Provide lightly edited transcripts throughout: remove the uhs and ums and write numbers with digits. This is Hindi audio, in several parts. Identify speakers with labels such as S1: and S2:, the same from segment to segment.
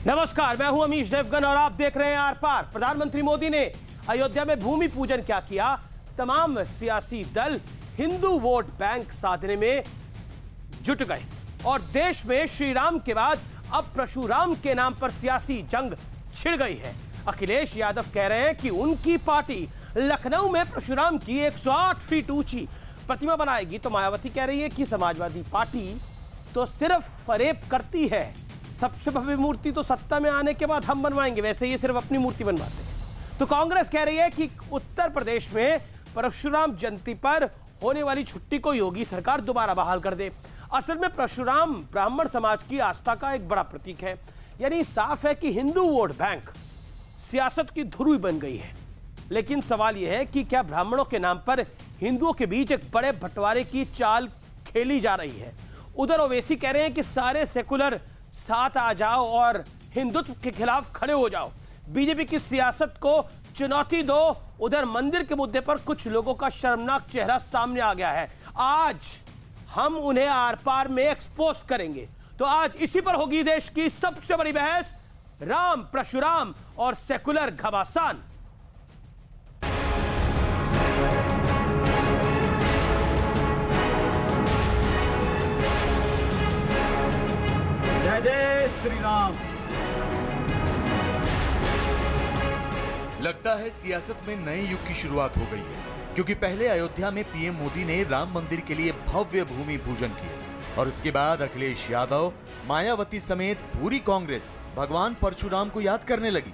S1: नमस्कार, मैं हूं अमीश देवगन और आप देख रहे हैं आर पार। प्रधानमंत्री मोदी ने अयोध्या में भूमि पूजन क्या किया? तमाम सियासी दल हिंदू वोट बैंक साधने में जुट गए और देश में श्री राम के बाद अब परशुराम के नाम पर सियासी जंग छिड़ गई है। अखिलेश यादव कह रहे हैं कि उनकी पार्टी लखनऊ में परशुराम की 108 फीट ऊंची प्रतिमा बनाएगी, तो मायावती कह रही है कि समाजवादी पार्टी तो सिर्फ फरेब करती है, सबसे भव्य मूर्ति तो सत्ता में आने के बाद हम बनवाएंगे, वैसे ये सिर्फ अपनी मूर्ति बनवाते हैं। तो कांग्रेस कह रही है कि उत्तर प्रदेश में परशुराम जयंती पर होने वाली छुट्टी को योगी सरकार दोबारा बहाल कर दे। असल में परशुराम ब्राह्मण समाज की आस्था का एक बड़ा प्रतीक है, यानी साफ है कि हिंदू वोट बैंक सियासत की धुरी बन गई है। लेकिन सवाल यह है कि क्या ब्राह्मणों के नाम पर हिंदुओं के बीच एक बड़े बंटवारे की चाल खेली जा रही है? उधर ओवैसी कह रहे हैं कि सारे सेकुलर साथ आ जाओ और हिंदुत्व के खिलाफ खड़े हो जाओ, बीजेपी की सियासत को चुनौती दो। उधर मंदिर के मुद्दे पर कुछ लोगों का शर्मनाक चेहरा सामने आ गया है। आज हम उन्हें आर पार में एक्सपोज करेंगे। तो आज इसी पर होगी देश की सबसे बड़ी बहस, राम परशुराम और सेकुलर घमासान।
S2: जय जय श्री राम।
S3: लगता है सियासत में नए युग की शुरुआत हो गई है, क्योंकि पहले अयोध्या में पीएम मोदी ने राम मंदिर के लिए भव्य भूमि पूजन किया और उसके बाद अखिलेश यादव, मायावती समेत पूरी कांग्रेस भगवान परशुराम को याद करने लगी।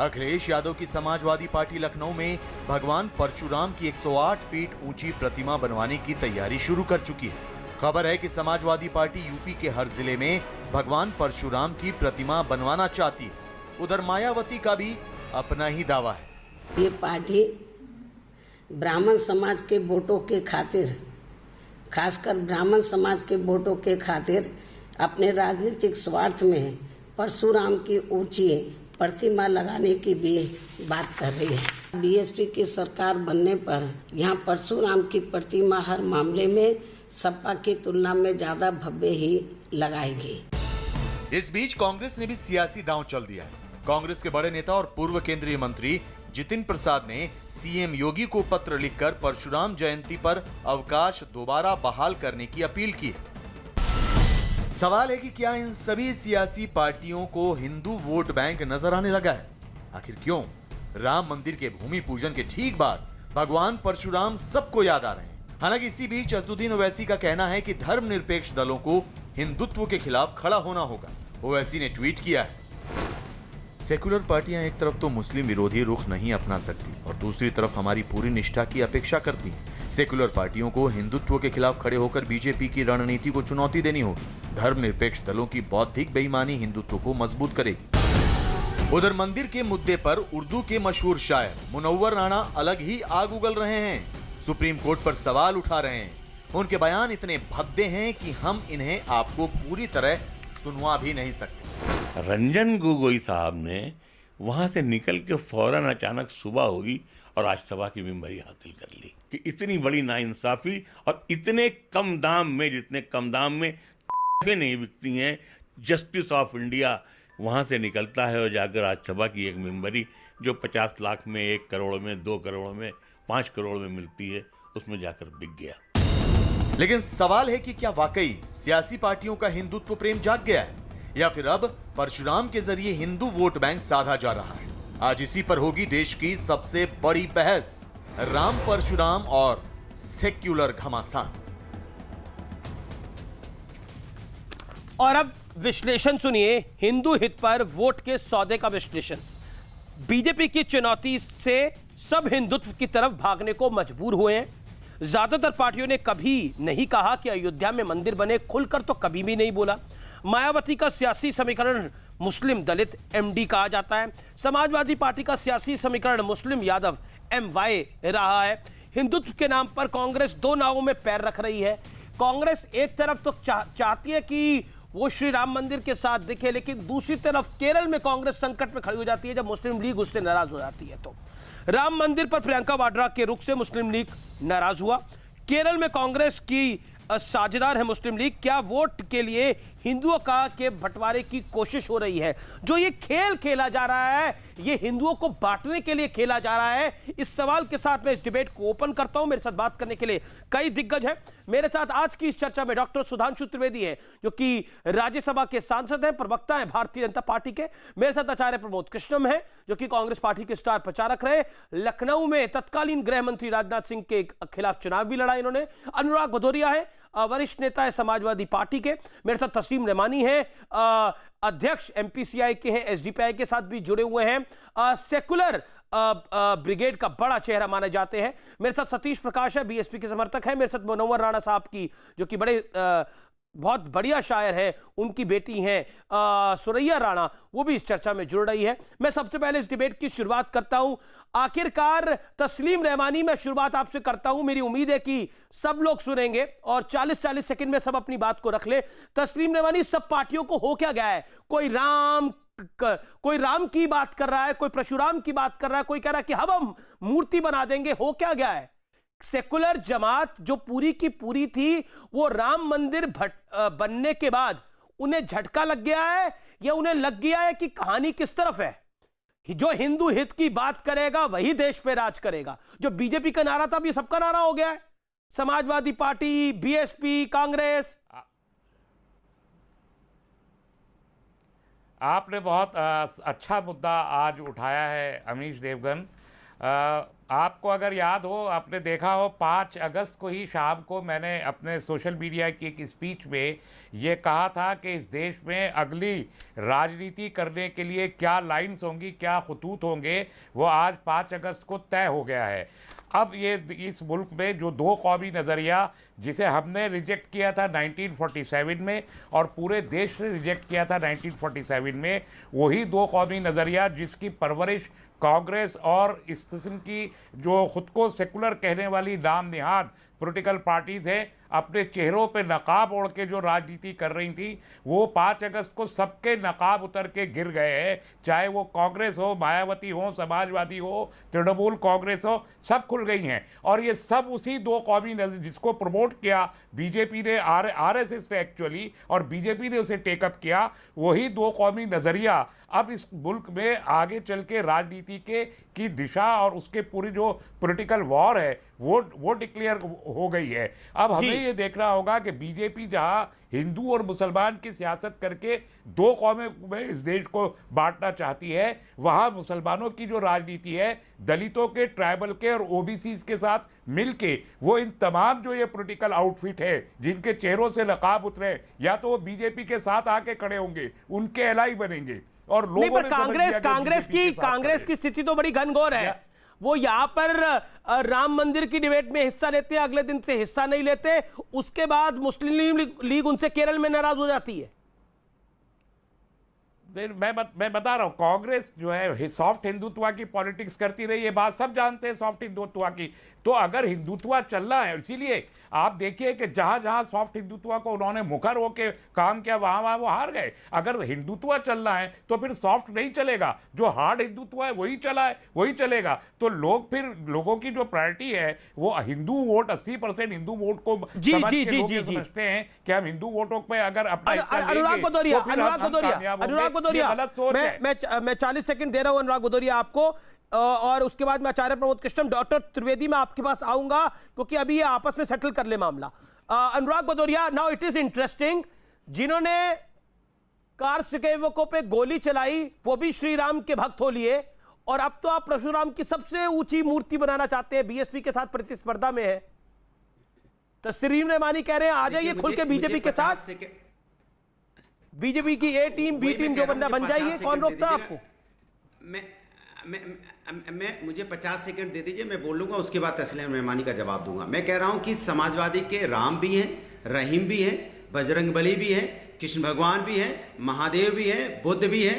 S3: अखिलेश यादव की समाजवादी पार्टी लखनऊ में भगवान परशुराम की 108 फीट ऊंची प्रतिमा बनवाने की तैयारी शुरू कर चुकी है। खबर है कि समाजवादी पार्टी यूपी के हर जिले में भगवान परशुराम की प्रतिमा बनवाना चाहती है। उधर मायावती का भी अपना ही दावा है।
S4: ये पार्टी ब्राह्मण समाज के वोटों के खातिर, खासकर ब्राह्मण समाज के वोटों के खातिर अपने राजनीतिक स्वार्थ में परशुराम की ऊंची प्रतिमा लगाने की भी बात कर रही है। बीएसपी की सरकार बनने पर यहाँ परशुराम की प्रतिमा हर मामले में सपा की तुलना में ज्यादा भव्य ही लगाएगी।
S3: इस बीच कांग्रेस ने भी सियासी दांव चल दिया है। कांग्रेस के बड़े नेता और पूर्व केंद्रीय मंत्री जितिन प्रसाद ने सीएम योगी को पत्र लिखकर परशुराम जयंती पर अवकाश दोबारा बहाल करने की अपील की है। सवाल है कि क्या इन सभी सियासी पार्टियों को हिंदू वोट बैंक नजर आने लगा है? आखिर क्यों राम मंदिर के भूमि पूजन के ठीक बाद भगवान परशुराम सबको याद आ रहे हैं? हालांकि इसी बीच असदुद्दीन ओवैसी का कहना है कि धर्मनिरपेक्ष दलों को हिंदुत्व के खिलाफ खड़ा होना होगा। ओवैसी ने ट्वीट किया है, सेकुलर पार्टियां एक तरफ तो मुस्लिम विरोधी रुख नहीं अपना सकती और दूसरी तरफ हमारी पूरी निष्ठा की अपेक्षा करती हैं। सेकुलर पार्टियों को हिंदुत्व के खिलाफ खड़े होकर बीजेपी की रणनीति को चुनौती देनी होगी। धर्मनिरपेक्ष दलों की बौद्धिक बेईमानी हिंदुत्व को मजबूत करेगी। उधर मंदिर के मुद्दे पर उर्दू के मशहूर शायर मुनव्वर राणा अलग ही आग उगल रहे हैं। सुप्रीम कोर्ट पर सवाल उठा रहे हैं। उनके बयान इतने भद्दे हैं कि हम इन्हें आपको पूरी तरह सुनवा भी नहीं सकते।
S5: रंजन गोगोई साहब ने वहां से निकल के फौरन अचानक सुबह होगी और राज्यसभा की मेंबरी हासिल कर ली कि इतनी बड़ी नाइंसाफी और इतने कम दाम में, जितने कम दाम में नहीं बिकती हैं, जस्टिस ऑफ इंडिया वहां से निकलता है और जाकर राज्यसभा की एक मेंबरी जो 50 लाख में, 1 करोड़ में, 2 करोड़ में, 5 करोड़ में मिलती है, उसमें जाकर बिक गया।
S3: लेकिन सवाल है कि क्या वाकई सियासी पार्टियों का हिंदुत्व प्रेम जाग गया है या फिर अब परशुराम के जरिए हिंदू वोट बैंक साधा जा रहा है? आज इसी पर होगी देश की सबसे बड़ी बहस, राम परशुराम और सेक्युलर घमासान।
S1: और अब विश्लेषण सुनिए, हिंदू हित पर वोट के सौदे का विश्लेषण। बीजेपी की चुनौती से सब हिंदुत्व की तरफ भागने को मजबूर हुए हैं। ज्यादातर पार्टियों ने कभी नहीं कहा कि अयोध्या में मंदिर बने, खुलकर तो कभी भी नहीं बोला। मायावती का सियासी समीकरण मुस्लिम दलित एमडी कहा जाता है। समाजवादी पार्टी का सियासी समीकरण मुस्लिम यादव एमवाई रहा है। हिंदुत्व के नाम पर कांग्रेस दो नावों में पैर रख रही है। कांग्रेस एक तरफ तो चाहती है कि वो श्री राम मंदिर के साथ दिखे, लेकिन दूसरी तरफ केरल में कांग्रेस संकट में खड़ी हो जाती है जब मुस्लिम लीग उससे नाराज हो जाती है। तो राम मंदिर पर प्रियंका वाड्रा के रुख से मुस्लिम लीग नाराज हुआ। केरल में कांग्रेस की साझेदार है मुस्लिम लीग। क्या वोट के लिए हिंदुओं का के बंटवारे की कोशिश हो रही है। जो ये खेल खेला जा रहा है, ये हिंदुओं को बांटने के लिए खेला जा रहा है। इस सवाल के साथ मैं इस डिबेट को ओपन करता हूं। मेरे साथ बात करने के लिए कई दिग्गज हैं। मेरे साथ आज की इस चर्चा में डॉक्टर सुधांशु त्रिवेदी हैं, जो कि राज्यसभा के सांसद हैं, प्रवक्ता हैं भारतीय जनता पार्टी के। मेरे साथ आचार्य प्रमोद कृष्णम हैं, जो कि कांग्रेस पार्टी के स्टार प्रचारक रहे, लखनऊ में तत्कालीन गृह मंत्री राजनाथ सिंह के खिलाफ चुनाव भी लड़ा इन्होंने। अनुराग भदौरिया है, वरिष्ठ नेता है समाजवादी पार्टी के। मेरे साथ तस्लीम रहमानी है, अध्यक्ष एमपीसीआई के हैं, एसडीपीआई के साथ भी जुड़े हुए हैं, सेकुलर ब्रिगेड का बड़ा चेहरा माने जाते हैं। मेरे साथ सतीश प्रकाश है, बीएसपी के समर्थक है। मेरे साथ मनोहर राणा साहब की, जो कि बड़े बहुत बढ़िया शायर है, उनकी बेटी हैं सुरैया राणा, वो भी इस चर्चा में जुड़ रही है। मैं सबसे पहले इस डिबेट की शुरुआत करता हूं। आखिरकार तस्लीम रहमानी, मैं शुरुआत आपसे करता हूं। मेरी उम्मीद है कि सब लोग सुनेंगे और 40-40 सेकंड में सब अपनी बात को रख ले। तस्लीम रहमानी, सब पार्टियों को हो क्या गया है? कोई राम की बात कर रहा है, कोई परशुराम की बात कर रहा है, कोई कह रहा है कि हम मूर्ति बना देंगे। हो क्या गया है? सेकुलर जमात जो पूरी की पूरी थी, वो राम मंदिर बनने के बाद उन्हें झटका लग गया है, या उन्हें लग गया है कि कहानी किस तरफ है? जो हिंदू हित की बात करेगा वही देश पे राज करेगा। जो बीजेपी का नारा था, अब ये सबका नारा हो गया है। Samajwadi party, BSP, Congress.
S6: आपने बहुत अच्छा मुद्दा आज उठाया है अमीश देवगन। आपको अगर याद हो, आपने देखा हो, 5 अगस्त को ही शाम को मैंने अपने सोशल मीडिया की एक स्पीच में ये कहा था कि इस देश में अगली राजनीति करने के लिए क्या लाइन्स होंगी, क्या खतूत होंगे, वो आज 5 अगस्त को तय हो गया है। अब ये इस मुल्क में जो 2 कौमी नज़रिया, जिसे हमने रिजेक्ट किया था 1947 में और पूरे देश ने रिजेक्ट किया था 1947 में, वही 2 कौमी नज़रिया जिसकी परवरिश कांग्रेस और इस किस्म की जो खुद को सेकुलर कहने वाली नाम निहाद पॉलिटिकल पार्टीज़ हैं, अपने चेहरों पे नकाब ओढ़ के जो राजनीति कर रही थी, वो 5 अगस्त को सबके नकाब उतर के गिर गए हैं। चाहे वो कांग्रेस हो, मायावती हो, समाजवादी हो, तृणमूल कांग्रेस हो, सब खुल गई हैं। और ये सब उसी 2 कौमी नज़र जिसको प्रमोट किया बीजेपी ने, आरएसएस ने एक्चुअली, और बीजेपी ने उसे टेकअप किया, वही 2 कौमी नज़रिया अब इस मुल्क में आगे चल के राजनीति की दिशा और उसके पूरी जो पॉलिटिकल वॉर है वो डिक्लेयर हो गई है। अब हमें ये देखना होगा कि बीजेपी जहां हिंदू और मुसलमान की सियासत करके 2 कौमें में इस देश को बांटना चाहती है, वहां मुसलमानों की जो राजनीति है, दलितों के, ट्राइबल के और ओबीसीज के साथ मिलके वो इन तमाम जो ये पॉलिटिकल आउटफिट है, जिनके चेहरों से नकाब उतरे, या तो वो बीजेपी के साथ आके खड़े होंगे, उनके एलाई बनेंगे। और लोगों ने
S1: कांग्रेस की स्थिति तो बड़ी घनघोर है। वो यहां पर राम मंदिर की डिबेट में हिस्सा लेते हैं, अगले दिन से हिस्सा नहीं लेते, उसके बाद मुस्लिम लीग उनसे केरल में नाराज हो जाती है।
S6: मैं बता रहा हूं, कांग्रेस जो है सॉफ्ट हिंदुत्व की पॉलिटिक्स करती रही, ये बात सब जानते हैं सॉफ्ट हिंदुत्व की। तो अगर हिंदुत्व चल रहा है, इसीलिए आप देखिए कि जहां जहां सॉफ्ट हिंदुत्व को उन्होंने मुखर होकर काम किया, वहां वो हार गए। अगर हिंदुत्व चल रहा है तो फिर सॉफ्ट नहीं चलेगा, जो हार्ड हिंदुत्व है वही चला है, वही चलेगा। तो लोगों की जो प्रायोरिटी है वो हिंदू वोट, 80% हिंदू वोट को समझते हैं कि हम हिंदू वोटों पे अगर अपना
S1: अनुराग भदौरिया, मैं 40 सेकंड दे रहा हूं अनुराग भदौरिया आपको, और उसके बाद मैं आचार्य प्रमोद कृष्णम, डॉक्टर त्रिवेदी मैं आपके पास आऊंगा, क्योंकि अभी ये आपस में सेटल कर ले मामला। Anurag Bhadauria, now it is interesting, जिन्होंने कार सेवकों पे गोली चलाई वो भी श्री राम के भक्त हो लिए, और अब तो आप परशुराम की सबसे ऊंची मूर्ति बनाना चाहते हैं, बीएसपी के साथ प्रतिस्पर्धा में है। तस्लीम रहमानी कह रहे हैं आ जाइए खुल के बीजेपी के साथ, बीजेपी की ए टीम, बी टीम जो बनना बन जाइए, कौन रोकता आपको?
S7: मुझे 50 सेकंड दे दीजिए, मैं बोलूंगा, उसके बाद तस्लीम रहमानी का जवाब दूंगा। मैं कह रहा हूं कि समाजवादी के राम भी हैं, रहीम भी है, बजरंगबली भी है, कृष्ण भगवान भी है, महादेव भी है, बुद्ध भी है,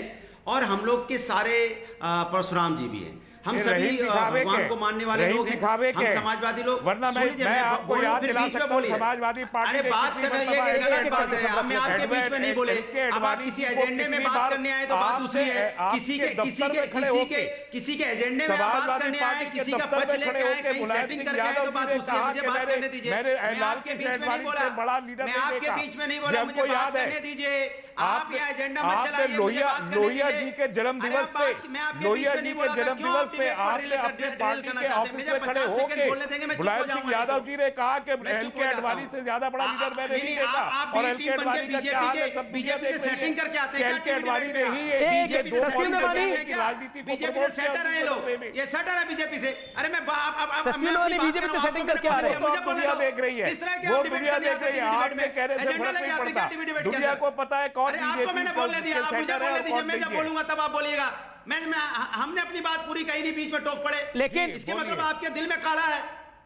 S7: और हम लोग के सारे परशुराम जी भी हैं। हम सभी भगवान को मानने वाले लोग हैं, हम समाजवादी लोग।
S6: वरना मैं आपको याद दिला सकता हूं, समाजवादी पार्टी।
S7: अरे बात कर रही है, गलत बात है। हम आपके बीच में नहीं बोले। अब आप किसी एजेंडे में बात करने आए तो बात दूसरी है। किसी के एजेंडे में बात करने आए, किसी का पक्ष लेके आए, कहीं सेटिंग करके आए तो बात दूसरी है। मुझे बात करने दीजिए। मैं आपके बीच में नहीं बोला, मैं आपके बीच में नहीं बोला, मुझे बात करने दीजिए। आप ये एजेंडा मत चलाइए, मुझे बात करने दीजिए।
S6: लोहिया जी के जन्म दिवस पे, लोहिया जी के जन्म दिवस पे आपने अपने पार्टी के ऑफिस में खड़े होकर मुलायम सिंह यादव जी ने कहा कि एलके अडवाणी से ज्यादा बड़ा लीडर मैंने नहीं देखा। और एलके अडवाणी का क्या हाल है, सब
S7: बीजेपी से सेटिंग करके आते हैं।
S6: एलके अडवाणी ने ही
S7: बीजेपी से
S6: राजनीति को
S7: बीजेपी से सेटर है लोग, ये सेटर है बीजेपी से। अरे मैं
S1: बीजेपी से सेटिंग करके आ रहे हैं।
S6: मुझे दुनिया देख रही है, वो दुनिया देख रही है। आपके कहने से फर्क नहीं पड़ता, दुनिया को पता है कौन
S7: आपको मैंने बोलने दिया, आप मुझे बोलने दीजिए। मैं जब बोलूंगा तब आप बोलिएगा। हमने अपनी बात पूरी कही नहीं, बीच में टोक पड़े।
S1: लेकिन
S7: इसके मतलब आपके दिल में काला है।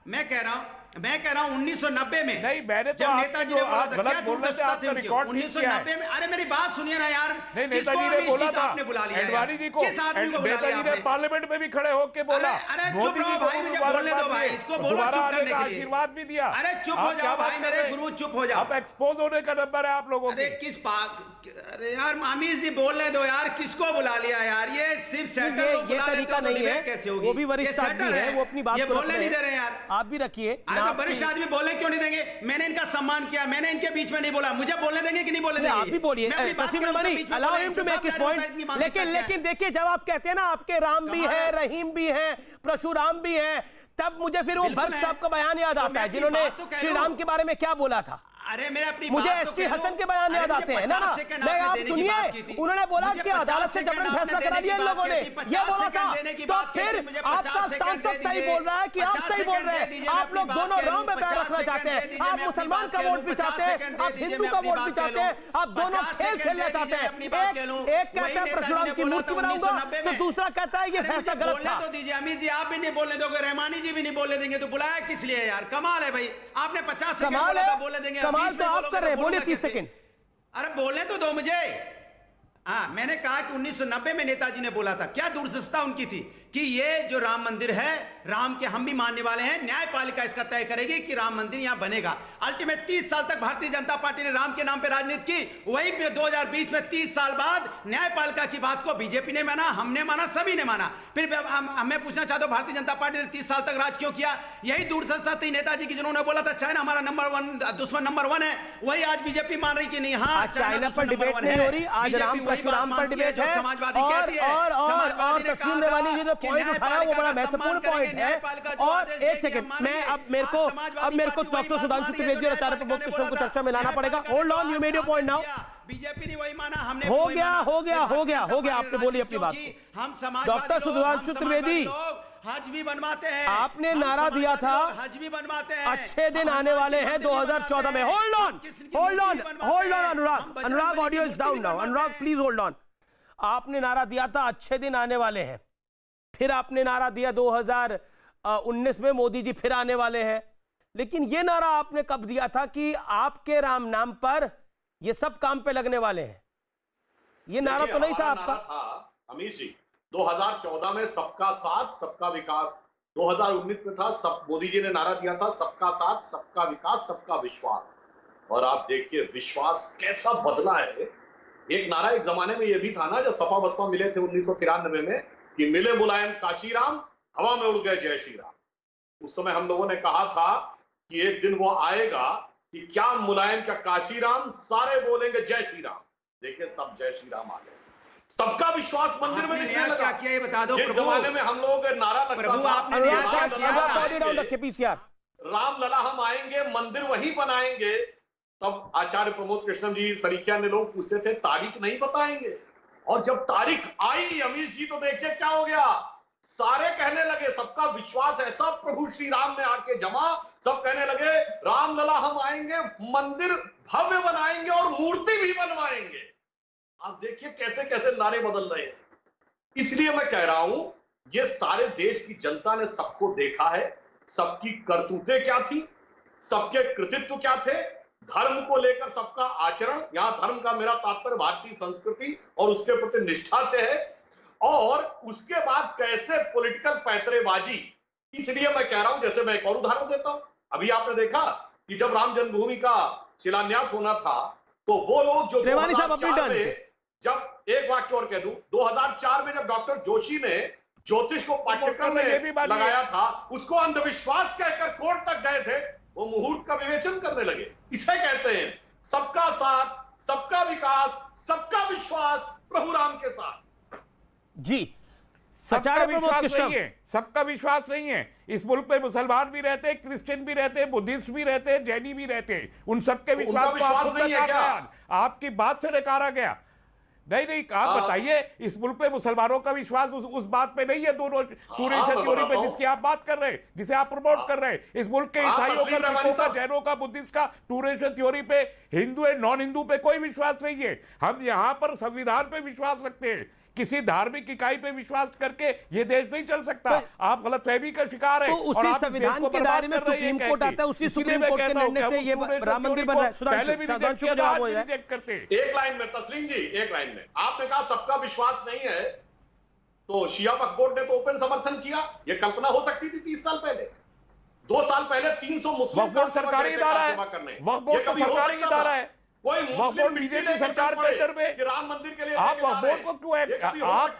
S7: मैं कह रहा हूं 1990 में
S6: नहीं, मैंने
S7: जब नेताजी ने बोला था, क्या दुर्दशा थी उनकी 1990 में। अरे मेरी बात सुनिए ना यार,
S6: नेताजी ने बोला था,
S7: आपने बुला लिया
S6: अडवाणी जी को,
S7: किस आदमी को बुला लिया
S6: नेताजी ने पार्लियामेंट में भी खड़े होकर बोला।
S7: अरे चुप रहो भाई, मुझे बोलने दो भाई, इसको बोलो चुप करने के लिए।
S6: आशीर्वाद भी दिया।
S7: अरे चुप हो जाओ भाई, मेरे गुरु चुप हो जाओ।
S6: अब एक्सपोज होने का नंबर है आप लोगों
S7: अरे किस अरे यार अमीश जी बोलने दो यार, किसको बुला लिया यार? ये सिर्फ सेटर को बुला
S1: तरीका नहीं है,
S7: कैसे होगी?
S1: वो भी वरिष्ठ आदमी है, वो अपनी बात
S7: ये बोलने नहीं दे रहे यार।
S1: आप भी रखिए।
S7: अरे तो वरिष्ठ आदमी बोले क्यों नहीं देंगे? मैंने इनका सम्मान किया, मैंने इनके बीच में नहीं बोला, मुझे बोलने देंगे कि नहीं बोलने देंगे?
S1: आप भी बोलिए, Tasleem Rabbani, allow him to make his point. लेकिन देखिए, जब आप कहते हैं ना आपके राम भी है, रहीम भी है, परशुराम भी है, तब मुझे फिर वो भरत साहब का बयान याद आता है जिन्होंने श्री राम के बारे में क्या बोला था।
S7: अरे मेरे अपनी
S1: मुझे एसटी हसन के बयान याद आते हैं ना। मैं आप सुनिए, उन्होंने बोला कि अदालत से जबरन फैसला करा दिया इन लोगों ने, ये बोला था। तो फिर आपका सांसद सही बोल रहा है कि आप सही बोल रहे हैं? आप लोग दोनों राम में पैर रखना चाहते हैं। आप मुसलमान का वोट भी चाहते हैं, आप हिंदू का वोट भी चाहते हैं, आप दोनों खेल खेलना चाहते हैं। एक कहता है परशुराम की मूर्ति बनाऊंगा, तो दूसरा कहता है ये फैसला गलत था।
S7: तो दीजिए अमीश जी, आप भी नहीं बोलने दोगे, रहमानी जी भी नहीं बोलने देंगे, तो बुलाया किस लिए यार? कमाल है भाई, आपने 50 सेकंड बोला था, बोलने देंगे।
S1: कमाल तो आप कर रहे हैं, बोलिए 30 सेकंड।
S7: अरे बोलने तो दो मुझे। हाँ, मैंने कहा कि 1990 में नेताजी ने बोला था, क्या दुर्दशा उनकी थी कि ये जो राम मंदिर है, राम के हम भी मानने वाले हैं, न्यायपालिका इसका तय करेगी कि राम मंदिर यहां बनेगा। अल्टीमेट 30 साल तक भारतीय जनता पार्टी ने राम के नाम पे राजनीति की, वही 2020 में 30 साल बाद न्यायपालिका की बात को बीजेपी ने माना, हमने माना, सभी ने माना। फिर हमें पूछना चाहता हूं, भारतीय जनता पार्टी ने 30 साल तक राज क्यों किया? यही दुर्दशा थी नेताजी की, जिन्होंने बोला था चाइना हमारा दुश्मन नंबर 1 है। वही आज बीजेपी मान रही कि नहीं, हाँ
S1: चाइना पर डिबेट नहीं हो रही, आज राम परशुराम पर डिबेट है। और तस्लीम रबानी जी ने पॉइंट उठाया, वो बड़ा महत्वपूर्ण पॉइंट है। और एक सेकंड, मैं अब मेरे को डॉक्टर सुधांशु त्रिवेदी और आचार्य प्रमोद कृष्ण को चर्चा में लाना पड़ेगा। Hold on, you made your point now.
S7: BJP ने वही माना, हमने
S1: हो गया। आपने बोली अपनी बात।
S7: हम समाज
S1: डॉक्टर सुधांशु त्रिवेदी,
S7: हज भी बनवाते हैं।
S1: आपने नारा दिया था
S7: हज भी बनवाते हैं,
S1: अच्छे दिन आने वाले हैं 2014 में। Hold on Anurag, audio is down now. Anurag please hold on. आपने नारा दिया था अच्छे दिन आने वाले हैं, फिर आपने नारा दिया 2019 में मोदी जी फिर आने वाले हैं। लेकिन यह नारा आपने कब दिया था कि आपके राम नाम पर ये सब काम पे लगने वाले हैं? ये नारा तो नहीं था आपका?
S8: अमीश जी, 2014 में सबका साथ सबका विकास, 2019 में था सब, मोदी जी ने नारा दिया था सबका साथ सबका विकास सबका विश्वास। और आप देखिए विश्वास कैसा बदला है। एक नारा एक जमाने में यह भी था ना, जब सपा बसपा मिले थे 1993 में, कि मिले मुलायम काशीराम, हवा में उड़ गए जय श्री राम। उस समय हम लोगों ने कहा था कि एक दिन वो आएगा कि क्या मुलायम क्या काशीराम, सारे बोलेंगे जय श्री राम। देखिए सब जय श्री राम आ गए, सबका विश्वास मंदिर में दिखने लगा।
S7: क्या किया ये बता दो।
S8: जिस जमाने में हम लोगों का नारा लगता था राम लला हम आएंगे मंदिर वहीं बनाएंगे, तब आचार्य प्रमोद कृष्ण जी सरीखिया ने लोग पूछते थे तारीख नहीं बताएंगे। और जब तारीख आई अमीश जी, तो देखिए क्या हो गया, सारे कहने लगे सबका विश्वास ऐसा प्रभु श्री राम में आके जमा, सब कहने लगे राम लला हम आएंगे मंदिर भव्य बनाएंगे और मूर्ति भी बनवाएंगे। आप देखिए कैसे कैसे नारे बदल रहे हैं। इसलिए मैं कह रहा हूं, ये सारे देश की जनता ने सबको देखा है, सबकी करतूतें क्या थी, सबके कृतित्व क्या थे, धर्म को लेकर सबका आचरण। यहां धर्म का मेरा तात्पर्य भारतीय संस्कृति और उसके प्रति निष्ठा से है। और उसके बाद कैसे पॉलिटिकल पैतरेबाजी। इसलिए मैं कह रहा हूं, जैसे मैं एक और उदाहरण देता हूं, अभी आपने देखा कि जब राम जन्मभूमि का शिलान्यास होना था तो वो लोग जो 2004 में, जब एक वाक्य और कह दूं, 2004 में जब डॉक्टर जोशी ने ज्योतिष को पाठ्यक्रम में लगाया था, उसको अंधविश्वास कहकर कोर्ट तक गए थे, वो मुहूर्त का विवेचन करने लगे। इसे कहते हैं सबका साथ, सबका विकास, सबका विश्वास प्रभु राम के साथ।
S1: जी,
S6: सबका विश्वास नहीं है, सबका विश्वास नहीं है। इस मुल्क में मुसलमान भी रहते हैं, क्रिश्चियन भी रहते हैं, बुद्धिस्ट भी रहते हैं, जैनी भी रहते हैं। उन सबके विश्वास को आप खुद नकारा गया, आपकी बात से नकारा गया। नहीं, आप बताइए, इस मुल्क में मुसलमानों का विश्वास उस बात पे नहीं है, दोनों टू नेशन थ्योरी पे जिसकी आप बात कर रहे हैं, जिसे आप प्रमोट कर रहे हैं। इस मुल्क के ईसाइयों का, सिखों का, जैनों का, बुद्धिस्ट का टू नेशन थ्योरी पे, हिंदू एंड नॉन हिंदू पे कोई विश्वास नहीं है। हम यहां पर संविधान पे विश्वास रखते हैं। किसी धार्मिक इकाई पे विश्वास करके ये देश नहीं चल सकता। आप गलतफहमी का शिकार हैं।
S1: तो उसी संविधान के दायरे में सुप्रीम कोर्ट आता है, उसी सुप्रीम कोर्ट के निर्णय से ये राम मंदिर बन रहा है। सुधांशु को जवाब हो जाए
S8: एक लाइन में, तस्लीम जी, एक लाइन में। आपने कहा सबका विश्वास नहीं है, तो शिया वक्फ बोर्ड ने तो ओपन समर्थन किया। ये कल्पना हो सकती थी 30 साल पहले, 2 साल पहले 300 मुस्लिम
S6: वक्फ बोर्ड सरकारी इदारा है, वक्फ बोर्ड तो सरकारी इदारा है।
S8: कोई मुस्लिम बीजेपी
S6: सरकार के अंडर में
S8: राम मंदिर के लिए
S6: आप वक्फ बोर्ड को क्यों
S1: आप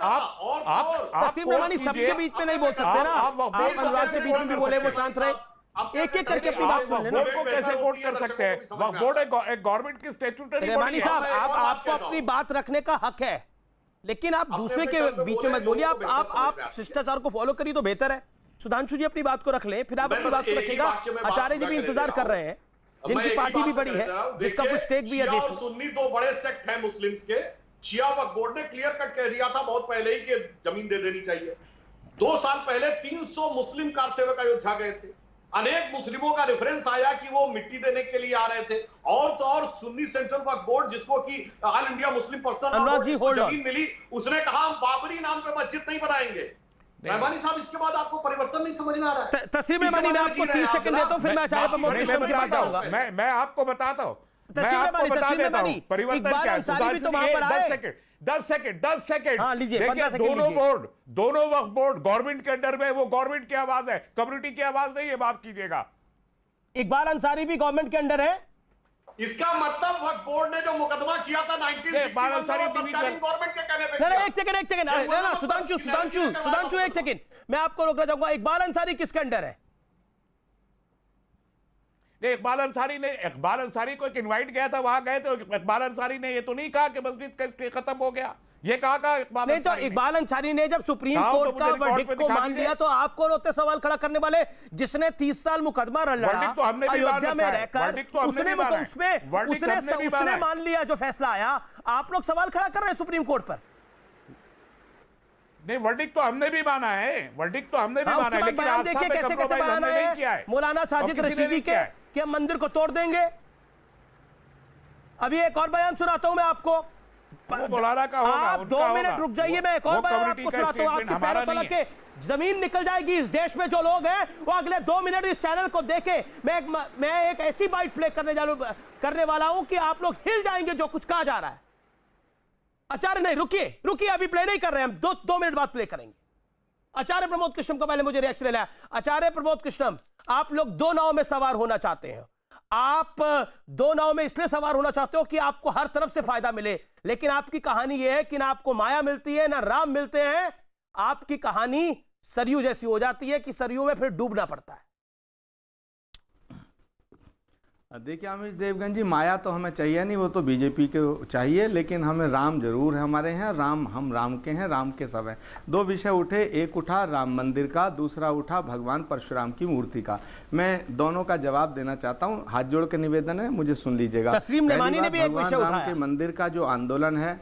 S1: तस्लीम रमानी सबके बीच में नहीं बोल सकते ना। आप अनुराग के बीच में भी बोले, वो शांत रहे। एक एक करके अपनी बात सुन लेना।
S6: बोर्ड को कैसे कोट कर सकते हैं? वक्फ बोर्ड एक गवर्नमेंट की स्टैट्यूटरी
S1: रहमानी साहब, आपको अपनी बात रखने का हक है, लेकिन आप दूसरे के बीच में मत बोलिए। आप शिष्टाचार को फॉलो करिए तो बेहतर है। सुधांशु जी अपनी बात को रख लें, फिर आप अपनी बात को रखिएगा। आचार्य जी भी इंतजार कर रहे हैं, जिनकी पार्टी भी बड़ी है, जिसका कुछ स्टेक भी है देश में।
S8: सुन्नी 2 बड़े सेक्ट हैं मुस्लिम्स के। शिया वक्फ बोर्ड ने क्लियर कट कह दिया था बहुत पहले ही कि जमीन दे देनी चाहिए। 2 साल पहले 300 मुस्लिम कार सेवक अयोध्या गए थे। अनेक मुस्लिमों का रेफरेंस आया कि वो मिट्टी देने के लिए आ रहे थे। और तो और सुन्नी सेंट्रल वक्फ बोर्ड, जिसको कि ऑल इंडिया मुस्लिम पर्सनल जमीन मिली, उसने कहा हम बाबरी नाम पे मस्जिद नहीं बनाएंगे। रहमानी साहब, इसके बाद आपको परिवर्तन नहीं समझ में आ रहा है?
S1: तस्लीम रहमानी, मैं आपको 30 सेकंड देता हूं, फिर मैं आचार्य प्रमोद कृष्ण की बात जाऊंगा।
S6: मैं आपको बताता हूं,
S1: तस्लीम रहमानी,
S6: परिवर्तन क्या है?
S1: अंसारी भी तो वहां पर आए।
S6: 10 सेकंड।
S1: हाँ, लीजिए, 15 सेकंड लीजिए।
S6: दोनों वक्फ बोर्ड गवर्नमेंट के अंडर में, वो गवर्नमेंट की आवाज है, कम्युनिटी की आवाज नहीं है, माफ कीजिएगा।
S1: इकबाल अंसारी भी गवर्नमेंट के अंडर है।
S8: इसका मतलब वक्फ बोर्ड ने जो मुकदमा किया था 1961 गवर्नमेंट के कहने पे।
S1: नहीं, एक सेकंड ना, सुधांशु एक सेकंड, मैं आपको रोकना चाहूंगा। इकबाल अंसारी किसके अंडर है?
S6: इकबाल अंसारी को एक इनवाइट गया था, वहां गए थे। इकबाल अंसारी ने ये तो नहीं कहा कि मस्जिद का स्टे खत्म हो गया। ये कहा इकबाल
S1: नहीं, तो इकबाल अंसारी ने जब सुप्रीम कोर्ट का वर्डिक्ट को मान लिया, तो आप कौन होते सवाल खड़ा करने वाले, जिसने 30 साल मुकदमा लड़ा अयोध्या में रहकर? उसने मान लिया जो फैसला आया, आप लोग सवाल खड़ा कर रहे हैं सुप्रीम कोर्ट पर।
S6: नहीं, वर्डिक्ट तो हमने भी माना है, लेकिन
S1: बयान देखिए कैसे कैसे बयान है मौलाना साजिद रशीदी के कि हम मंदिर को तोड़ देंगे। अभी एक और बयान सुनाता हूं मैं आपको।
S6: मौलाना का होगा,
S1: आप 2 मिनट रुक जाइए, मैं एक और बयान आपको सुनाता हूं। आपके पैरों तले के जमीन निकल जाएगी। इस देश में जो लोग हैं वो अगले 2 मिनट इस चैनल को देखे। मैं एक ऐसी बाइट प्ले करने वाला हूं कि आप लोग हिल जाएंगे जो कुछ कहा जा रहा है। आचार्य नहीं, रुकिए, अभी प्ले नहीं कर रहे हैं हम, 2 मिनट बाद प्ले करेंगे। आचार्य प्रमोद कृष्णम का पहले मुझे रिएक्शन लेना है। आचार्य प्रमोद कृष्णम, आप लोग 2 नाव में सवार होना चाहते हैं। आप 2 नाव में इसलिए सवार होना चाहते हो कि आपको हर तरफ से फायदा मिले, लेकिन आपकी कहानी यह है कि ना आपको माया मिलती है ना राम मिलते हैं। आपकी कहानी सरयू जैसी हो जाती है कि सरयू में फिर डूबना पड़ता है।
S2: देखिए अमीश देवगन जी, माया तो हमें चाहिए नहीं, वो तो बीजेपी को चाहिए, लेकिन हमें राम जरूर है हमारे यहाँ। हम राम के हैं, राम के सब हैं। 2 विषय उठे, एक उठा राम मंदिर का, दूसरा उठा भगवान परशुराम की मूर्ति का। मैं दोनों का जवाब देना चाहता हूँ। हाथ जोड़ के निवेदन है, मुझे सुन लीजिएगा।
S1: तस्लीम रहमानी ने भी एक विषय उठाया।
S2: भगवान राम के मंदिर का जो आंदोलन है,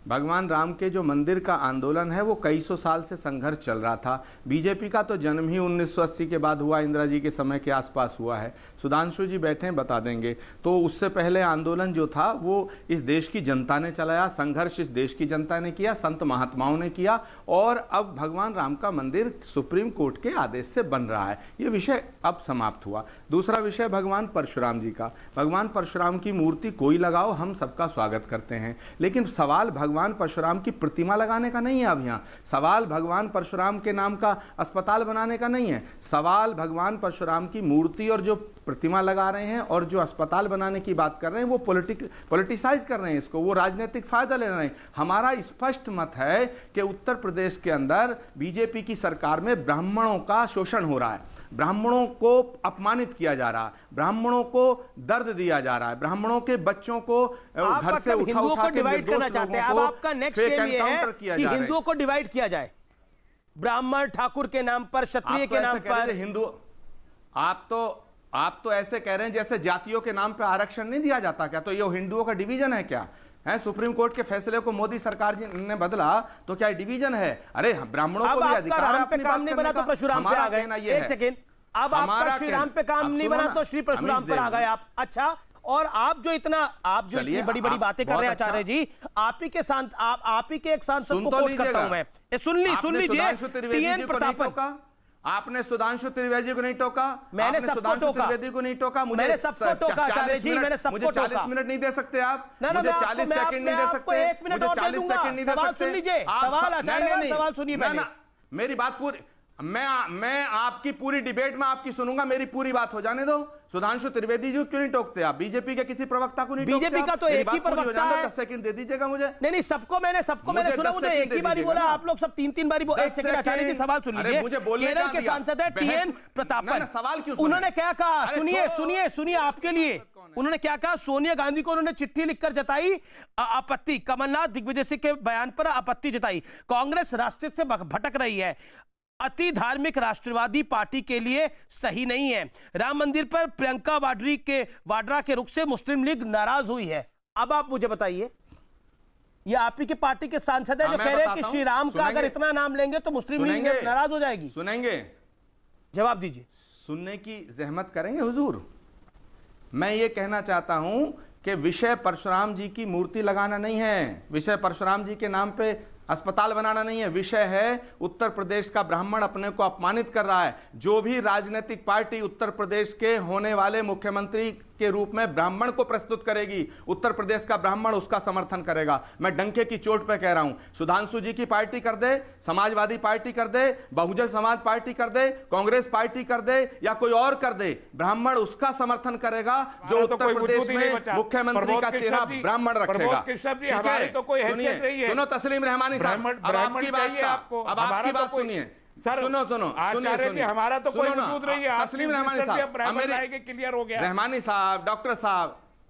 S2: भगवान राम के जो मंदिर का आंदोलन है, वो कई सौ साल से संघर्ष चल रहा था। बीजेपी का तो जन्म ही 1980 के बाद हुआ, इंदिरा जी के समय के आसपास हुआ है। सुधांशु जी बैठे हैं, बता देंगे। तो उससे पहले आंदोलन जो था वो इस देश की जनता ने चलाया, संघर्ष इस देश की जनता ने किया, संत महात्माओं ने किया, और अब भगवान राम का मंदिर सुप्रीम कोर्ट के आदेश से बन रहा है। ये विषय अब समाप्त हुआ। दूसरा विषय भगवान परशुराम जी का। भगवान परशुराम की मूर्ति कोई लगाओ, हम सबका स्वागत करते हैं, लेकिन सवाल भगवान भगवान परशुराम की प्रतिमा लगाने का नहीं है। अब यहाँ सवाल भगवान परशुराम के नाम का अस्पताल बनाने का नहीं है, सवाल भगवान परशुराम की मूर्ति और जो प्रतिमा लगा रहे हैं और जो अस्पताल बनाने की बात कर रहे हैं वो पॉलिटिसाइज कर रहे हैं इसको, वो राजनीतिक फायदा ले रहे हैं। हमारा स्पष्ट मत है कि उत्तर प्रदेश के अंदर बीजेपी की सरकार में ब्राह्मणों का शोषण हो रहा है, ब्राह्मणों को अपमानित किया जा रहा है, ब्राह्मणों को दर्द दिया जा रहा है, ब्राह्मणों के बच्चों को घर से उठा
S1: हिंदुओं को
S2: के
S1: डिवाइड करना चाहते हैं। अब आपका नेक्स्ट एम ये है कि हिंदुओं को डिवाइड किया जाए, ब्राह्मण ठाकुर के नाम पर, क्षत्रिय के नाम पर।
S2: हिंदू आप तो ऐसे कह रहे हैं जैसे जातियों के नाम पे आरक्षण नहीं दिया जाता क्या? तो ये हिंदुओं का डिवीजन है क्या? है सुप्रीम कोर्ट के फैसले को मोदी सरकार जी ने बदला तो क्या डिवीजन है? अरे ब्राह्मणों को भी अधिकार है।
S1: राम पे काम नहीं बना तो परशुराम पे आ गए। एक सेकेंड, अब आपका श्री राम पे काम नहीं बना तो श्री परशुराम पर आ गए आप। अच्छा, और आप जो इतनी बड़ी बड़ी बातें कर रहे हैं आचार्य जी, आप ही के एक सांसद को कोट करता हूं मैं। सुन लीजिए, टीएन प्रतापन।
S2: आपने सुधांशु त्रिवेदी को नहीं टोका,
S1: मैंने सबको टोका,
S2: त्रिवेदी को नहीं टोका,
S1: मैंने सबको टोका आचार्य जी, मैंने सबको टोका।
S2: 40 मिनट नहीं दे सकते आप?
S1: मुझे
S2: 40 सेकंड नहीं दे सकते?
S1: 1 मिनट और दे दूंगा।
S2: सेकंड नहीं दे सकते?
S1: सुन लीजिए सवाल, आचार्य सवाल सुनिए पहले।
S2: मेरी बात पूरी, मैं आपकी पूरी डिबेट में आपकी सुनूंगा, मेरी पूरी बात हो जाने दो। सुधांशु त्रिवेदी जी क्यों नहीं टोकते आप? बीजेपी के किसी प्रवक्ता को नहीं टोकते?
S1: बीजेपी का तो एक ही प्रवक्ता है।
S2: 10 सेकंड दे दीजिएगा मुझे।
S1: नहीं, सबको मैंने सुना, मुझे एक ही बारी बोला, आप लोग सब 3-3 बारी बोले। एक सेकंड आचार्य जी, सवाल सुन लीजिए। केरल के सांसद है टीएन प्रतापन,
S2: सवाल क्यों?
S1: उन्होंने क्या कहा? सुनिए आपके लिए उन्होंने क्या कहा। सोनिया गांधी को उन्होंने चिट्ठी लिखकर जताई आपत्ति, कमलनाथ दिग्विजय सिंह के बयान पर आपत्ति जताई। कांग्रेस रास्ते से भटक रही है, अति धार्मिक राष्ट्रवादी पार्टी के लिए सही नहीं है। राम मंदिर पर प्रियंका वाड्रा के रुख से मुस्लिम लीग नाराज हुई है। अब आप मुझे बताइए, ये आप ही के पार्टी के सांसद है जो कह रहे हैं कि श्री राम का अगर इतना नाम लेंगे तो मुस्लिम लीग नाराज हो जाएगी।
S2: सुनेंगे,
S1: जवाब दीजिए।
S2: सुनने की जहमत करेंगे हुजूर। मैं ये कहना चाहता हूं कि विषय परशुराम जी की मूर्ति लगाना नहीं है, विषय परशुराम जी के नाम पे अस्पताल बनाना नहीं है। विषय है उत्तर प्रदेश का ब्राह्मण अपने को अपमानित कर रहा है। जो भी राजनीतिक पार्टी उत्तर प्रदेश के होने वाले मुख्यमंत्री के रूप में ब्राह्मण को प्रस्तुत करेगी, उत्तर प्रदेश का ब्राह्मण उसका समर्थन करेगा। मैं डंके की चोट पे कह रहा हूं, सुधांशु जी की पार्टी कर दे, समाजवादी पार्टी कर दे, बहुजन समाज पार्टी कर दे, कांग्रेस पार्टी कर दे या कोई और कर दे, ब्राह्मण उसका समर्थन करेगा जो उत्तर प्रदेश में मुख्यमंत्री का चेहरा ब्राह्मण रखेगा। सुनो तस्लीम रहमानी साहब, अब आपकी बात सुनिए।
S6: सर
S2: सुनो
S6: आचार्य जी, हमारा तो कोई वजूद नहीं है।
S2: तस्लीम रहमानी साहब,
S6: क्लियर हो गया।
S2: रहमानी साहब,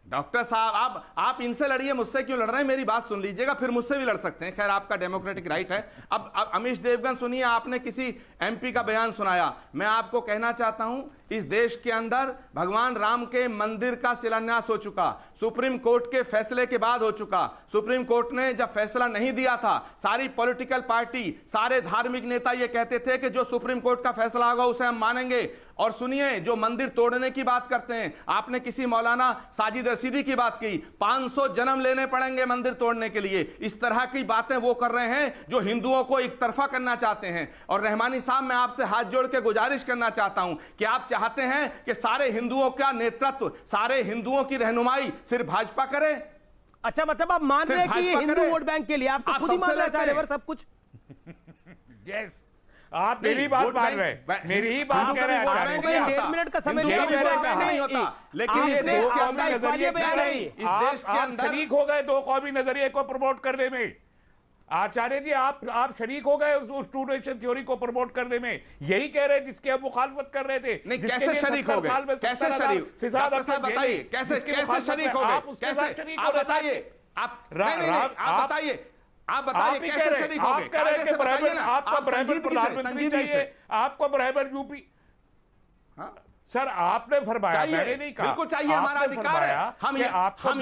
S2: डॉक्टर साहब आप इनसे लड़िए, मुझसे क्यों लड़ रहे हैं? मेरी बात सुन लीजिएगा, फिर मुझसे भी लड़ सकते हैं, खैर आपका डेमोक्रेटिक राइट है। अब अमीश देवगन सुनिए, आपने किसी एमपी का बयान सुनाया। मैं आपको कहना चाहता हूं, इस देश के अंदर भगवान राम के मंदिर का शिलान्यास हो चुका, सुप्रीम कोर्ट के फैसले के बाद हो चुका। सुप्रीम कोर्ट ने जब फैसला नहीं दिया था, सारी पॉलिटिकल पार्टी, सारे धार्मिक नेता ये कहते थे कि जो सुप्रीम कोर्ट का फैसला होगा उसे हम मानेंगे। और सुनिए, जो मंदिर तोड़ने की बात करते हैं, आपने किसी मौलाना साजिद रशीदी की बात की, 500 जन्म लेने पड़ेंगे मंदिर तोड़ने के लिए। इस तरह की बातें वो कर रहे हैं जो हिंदुओं को एक तरफा करना चाहते हैं। और रहमानी साहब, मैं आपसे हाथ जोड़ के गुजारिश करना चाहता हूं कि आप चाहते हैं कि सारे हिंदुओं का नेतृत्व, सारे हिंदुओं की रहनुमाई सिर्फ भाजपा करे?
S1: अच्छा, मतलब आप मान रहे हैं कि ये हिंदू वोट बैंक के लिए आप तो खुद ही मानना चाह रहे हैं सब कुछ?
S6: यस, आप मेरी बात मान रहे हैं, मेरी ही बात कह रहे हैं।
S1: 1.5 मिनट का समय
S2: नहीं होता, लेकिन इस देश के अंदर
S6: शरीक हो गए दो कौमी नजरिए को प्रमोट करने में। आचार्य जी, आप शरीक हो गए उस टू नेशन थ्योरी को प्रमोट करने में। यही कह रहे हैं जिसके हम मुखालफत कर रहे थे।
S2: नहीं, कैसे शरीक हो गए? कैसे शरीक? बताइए कैसे शरीक हो गए? कैसे? आप बताइए, आप बताइए, आप बताइए कैसे शरीक हो गए?
S6: आप कह रहे हैं कि ब्राह्मण, आपको ब्राह्मण प्रधानमंत्री चाहिए, आपको ब्राह्मण यूपी। सर, आपने फरमाया, मैंने नहीं कहा।
S2: बिल्कुल चाहिए, हमारा अधिकार है। हम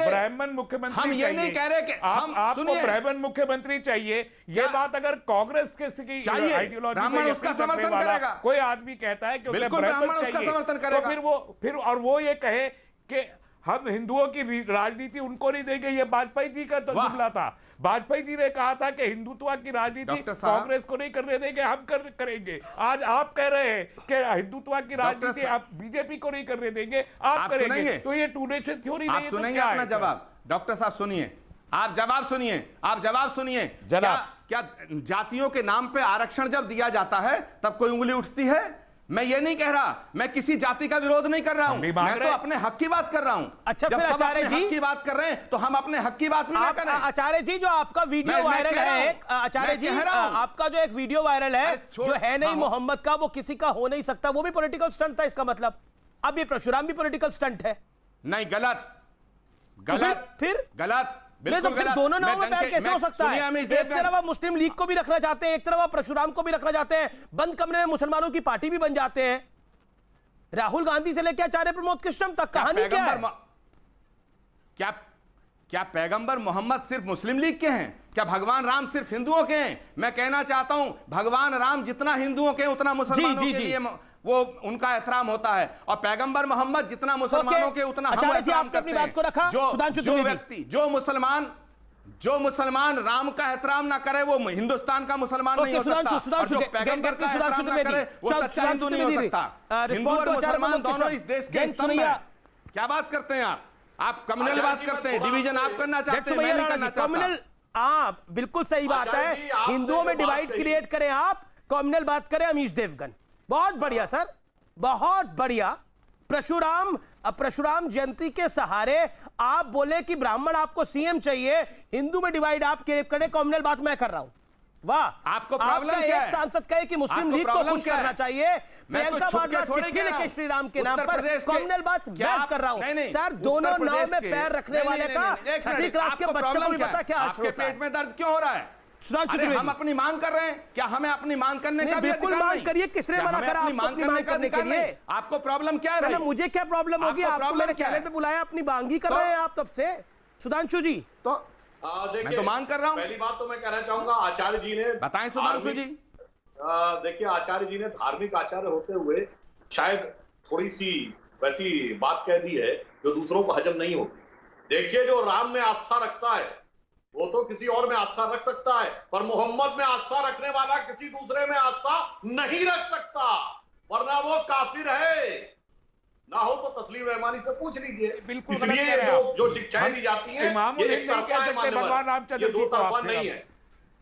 S6: ब्राह्मण मुख्यमंत्री,
S2: हम ये नहीं कह रहे कि
S6: आपको ब्राह्मण मुख्यमंत्री चाहिए। ये बात अगर कांग्रेस के आइडियोलॉजी
S2: ब्राह्मण उसका समर्थन करेगा।
S6: कोई आदमी कहता है कि उसे ब्राह्मण चाहिए,
S2: समर्थन करेगा,
S6: तो फिर वो ये कहे कि हम हिंदुओं की राजनीति उनको नहीं देंगे। ये वाजपेयी जी का तो जुमला था। वाजपेयी जी ने कहा था कि हिंदुत्व की राजनीति कांग्रेस को नहीं करने देंगे, हम करेंगे। आज आप कह रहे हैं कि हिंदुत्व की राजनीति आप बीजेपी को नहीं करने देंगे, आप करेंगे। तो ये टू नेशन थ्योरी नहीं है।
S2: सुनेंगे अपना जवाब? डॉक्टर साहब सुनिए, आप जवाब सुनिए, आप जवाब सुनिए।
S6: जनाब।
S2: क्या जातियों के नाम पे आरक्षण जब दिया जाता है तब कोई उंगली उठती है? मैं ये नहीं कह रहा, मैं किसी जाति का विरोध नहीं कर रहा हूं, मैं तो अपने हक की बात कर रहा हूं।
S1: अच्छा,
S2: जब
S1: फिर
S2: सब
S1: आचार्य
S2: अपने
S1: जी
S2: हक की बात कर रहे हैं तो हम अपने हक की बात भी ना करें।
S1: आचार्य जी, जो आपका वीडियो वायरल है, आचार्य जी आपका जो एक वीडियो वायरल है जो है नहीं मोहम्मद का, वो किसी का हो नहीं सकता, वो भी पॉलिटिकल स्टंट था इसका मतलब? अब ये परशुराम भी पॉलिटिकल स्टंट है?
S2: नहीं, गलत, गलत,
S1: फिर
S2: गलत,
S1: नहीं तो फिर दोनों नाव में पैर कैसे हो सकता है? एक तरफ आप मुस्लिम लीग को भी रखना चाहते हैं, एक तरफ आप परशुराम को भी रखना चाहते हैं, बंद कमरे में मुसलमानों की पार्टी भी बन जाते हैं। राहुल गांधी से लेकर आचार्य प्रमोद कृष्णम तक कहानी क्या है?
S2: क्या पैगंबर मोहम्मद सिर्फ मुस्लिम लीग के हैं? क्या भगवान राम सिर्फ हिंदुओं के हैं? मैं कहना चाहता हूं भगवान राम जितना हिंदुओं के उतना मुसलमानों के लिए वो उनका एहतराम होता है, और पैगंबर मोहम्मद जितना मुसलमानों के उतना हम एहतराम करते हैं।
S1: बात को रखा,
S2: जो व्यक्ति जो मुसलमान राम का एहतराम ना करे वो हिंदुस्तान का मुसलमान नहीं हो सकता, और जो पैगंबर का एहतराम ना करे वो सच्चा हिंदू नहीं हो सकता। हिंदू और मुसलमान दोनों इस देश के स्तंभ हैं। क्या बात करते हैं आप कम्युनल बात करते हैं, डिवीजन आप करना चाहते हैं, मैं नहीं करना चाहता।
S1: बिल्कुल सही बात है, हिंदुओं में डिवाइड क्रिएट करें आप, कम्युनल बात करें अमीश देवगन। बहुत बढ़िया सर, बहुत बढ़िया। परशुराम जयंती के सहारे आप बोले कि ब्राह्मण आपको सीएम चाहिए, हिंदू में डिवाइड आप क्रिएट करें, कम्युनल बात मैं कर रहा हूं। वाह,
S2: आपको प्रॉब्लम क्या है?
S1: एक सांसद कहे कि मुस्लिम लीग को खुश करना चाहिए, प्रियंका वाड्रा चिट्ठी लिखे श्री राम के नाम पर, कम्युनल बात मैं कर रहा हूं। सर, दोनों नाव में पैर रखने वाले का छठी क्लास के बच्चों को भी पता क्या
S2: आपके पेट में दर्द क्यों हो रहा है? हम अपनी मांग कर रहे हैं, क्या हमें अपनी मांग करने का
S1: बिल्कुल मांग करिए, किसने मना करा आपको अपनी मांग करने के लिए?
S2: आपको प्रॉब्लम क्या है?
S1: मुझे क्या प्रॉब्लम होगी? आपको मैंने चैनल पे बुलाया, अपनी मांग ही कर रहे हैं आप तब से। सुधांशु जी,
S2: तो मैं तो मांग कर रहा हूं।
S8: पहली बात तो मैं कहना चाहूंगा, आचार्य जी ने
S2: बताएं सुधांशु जी।
S8: देखिए, आचार्य जी ने धार्मिक आचार्य होते हुए शायद थोड़ी सी वैसी बात कह दी है जो दूसरों को हजम नहीं होती। देखिए, जो राम में आस्था रखता है वो तो किसी और में आस्था रख सकता है, पर मोहम्मद में आस्था रखने वाला किसी दूसरे में आस्था नहीं रख सकता, वरना वो काफिर है। ना हो तो तस्लीम रहमानी से पूछ लीजिए। इसलिए जो शिक्षाएं दी जाती हैं ये एक तरफा है, मान्यवर, ये दो तरफा नहीं है,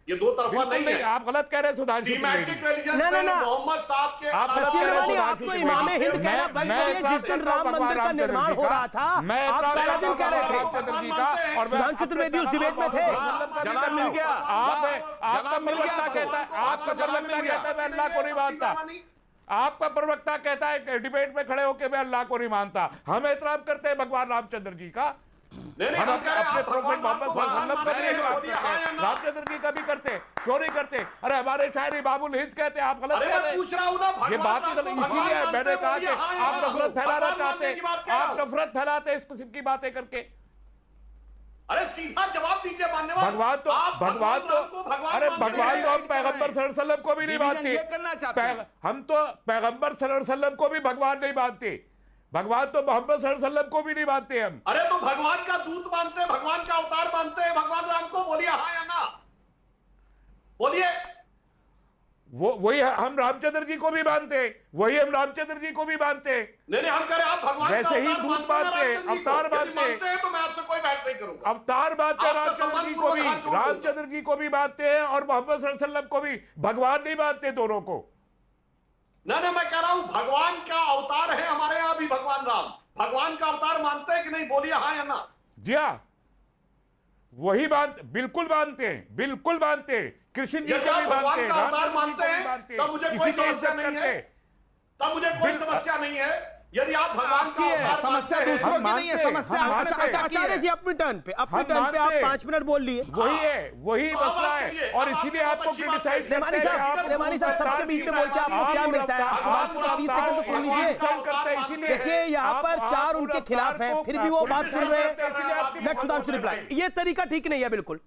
S8: ये दो तरफा नहीं है।
S6: आप गलत कह रहे हैं सुधांशु
S8: जी। मोहम्मद साहब के
S1: आपको इमामे हिंद कहना बंद करिए। जिस दिन राम मंदिर का निर्माण हो रहा था आप पहला दिन कह रहे थे, और सुधांशु त्रिवेदी उस डिबेट में थे।
S2: जवाब मिल गया।
S6: आपका प्रवक्ता कहता है, आपका प्रवक्ता कहता है मैं अल्लाह को नहीं मानता, आपका प्रवक्ता कहता है डिबेट में खड़े होकर मैं अल्लाह को नहीं मानता। हम एहतराम करते हैं भगवान रामचंद्र जी का, हम अपने प्रोफेट मोहम्मद रामचंद्र जी का भी करते, क्यों नहीं करते? अरे हमारे शायर इमामुल हिंद कहते हैं, आप गलत कह रहे हैं। ये बात ही इसीलिए मैंने कहा कि आप नफरत फैलाना चाहते हैं, आप नफरत फैलाते हैं इस किस्म की बातें करके।
S8: अरे सीधा जवाब दीजिए मान्यवर।
S6: भगवान तो अरे भगवान तो हम पैगंबर सल्लल्लाहु अलैहि वसल्लम को भी नहीं मानते, हम तो पैगंबर सल्लल्लाहु अलैहि वसल्लम को भी भगवान नहीं मानते, भगवान तो मोहम्मद सल्लल्लाहु अलैहि वसल्लम को भी नहीं मानते हम।
S8: अरे तो भगवान का दूत मानते हैं, भगवान का अवतार मानते हैं, भगवान राम को बोलिए हाँ या ना, बोलिए।
S6: वही हम रामचंद्र जी को भी मानते हैं, वही हम रामचंद्र जी को भी मानते हैं।
S8: नहीं, हम कह रहे हैं आप भगवान
S6: वैसे ही दूत मानते हैं, अवतार मानते हैं,
S8: तो मैं आपसे कोई बहस नहीं करूंगा।
S6: अवतार मानते हैं रामचंद्र जी को भी, रामचंद्र जी को भी मानते हैं, और मोहम्मद सल्लल्लाहु अलैहि वसल्लम को भी। भगवान नहीं मानते दोनों को।
S8: नहीं, मैं कह रहा हूं भगवान का अवतार है हमारे यहां भी भगवान राम, भगवान का अवतार मानते हैं कि नहीं, बोलिए हाँ या ना।
S6: जी हाँ, वही बिल्कुल मानते हैं, बिल्कुल मानते हैं। कृष्ण जी को भी मानते हैं,
S8: अवतार मानते हैं, तब मुझे कोई समस्या नहीं है, तब मुझे कोई समस्या नहीं है। यदि आप भगवान की
S2: समस्या दूसरों की नहीं है, समस्या
S1: आचार्य जी अपनी टर्न पे आप 5 मिनट बोल लिए।
S6: वही है, वही मसला है, और इसीलिए आपको क्रिटिसाइज
S1: रहमानी साहब सबके बीच में बोलते आपको क्या मिलता है? आप सुधांशु को 30 सेकंड तो सुन लीजिए। देखिए यहाँ पर 4 उनके खिलाफ है, फिर भी वो बात सुन रहे हैं। Let Sudhanshu reply. ये तरीका ठीक नहीं है बिल्कुल।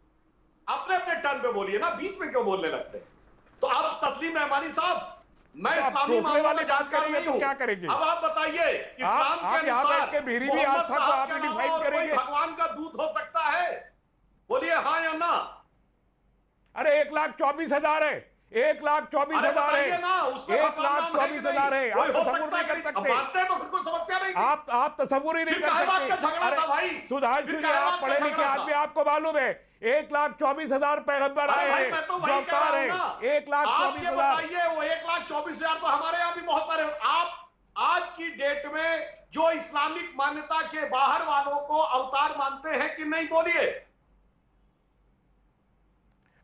S8: अपने अपने टर्न पे बोलिए ना, बीच में क्यों बोलने लगते? तो अब तस्लीम रहमानी साहब, मैं इस्लामी मामलों में
S6: बात करेंगे तो क्या करेंगे?
S8: अब आप बताइए, इस्लाम के अनुसार
S6: मेरी भी आस्था को आप डिफाइन करेंगे,
S8: भगवान का दूत हो सकता है, बोलिए हाँ या ना।
S6: अरे 1,24,000 है, 1,24,000 है, 1,24,000 24,000 है, आप तस्वुर नहीं कर सकते।
S8: मानते हैं तो फिर कोई समस्या नहीं।
S6: आप तस्वुर ही नहीं कर सकते। सुधांशु जी, आप पढ़े लिखे आदमी, आपको मालूम है 1,24,000 पैगंबर आए हैं, जो अवतार है 1,24,000।
S8: वो 1,24,000 तो हमारे यहाँ भी बहुत सारे। आप आज की डेट में जो इस्लामिक मान्यता के बाहर वालों को अवतार मानते हैं कि नहीं, बोलिए।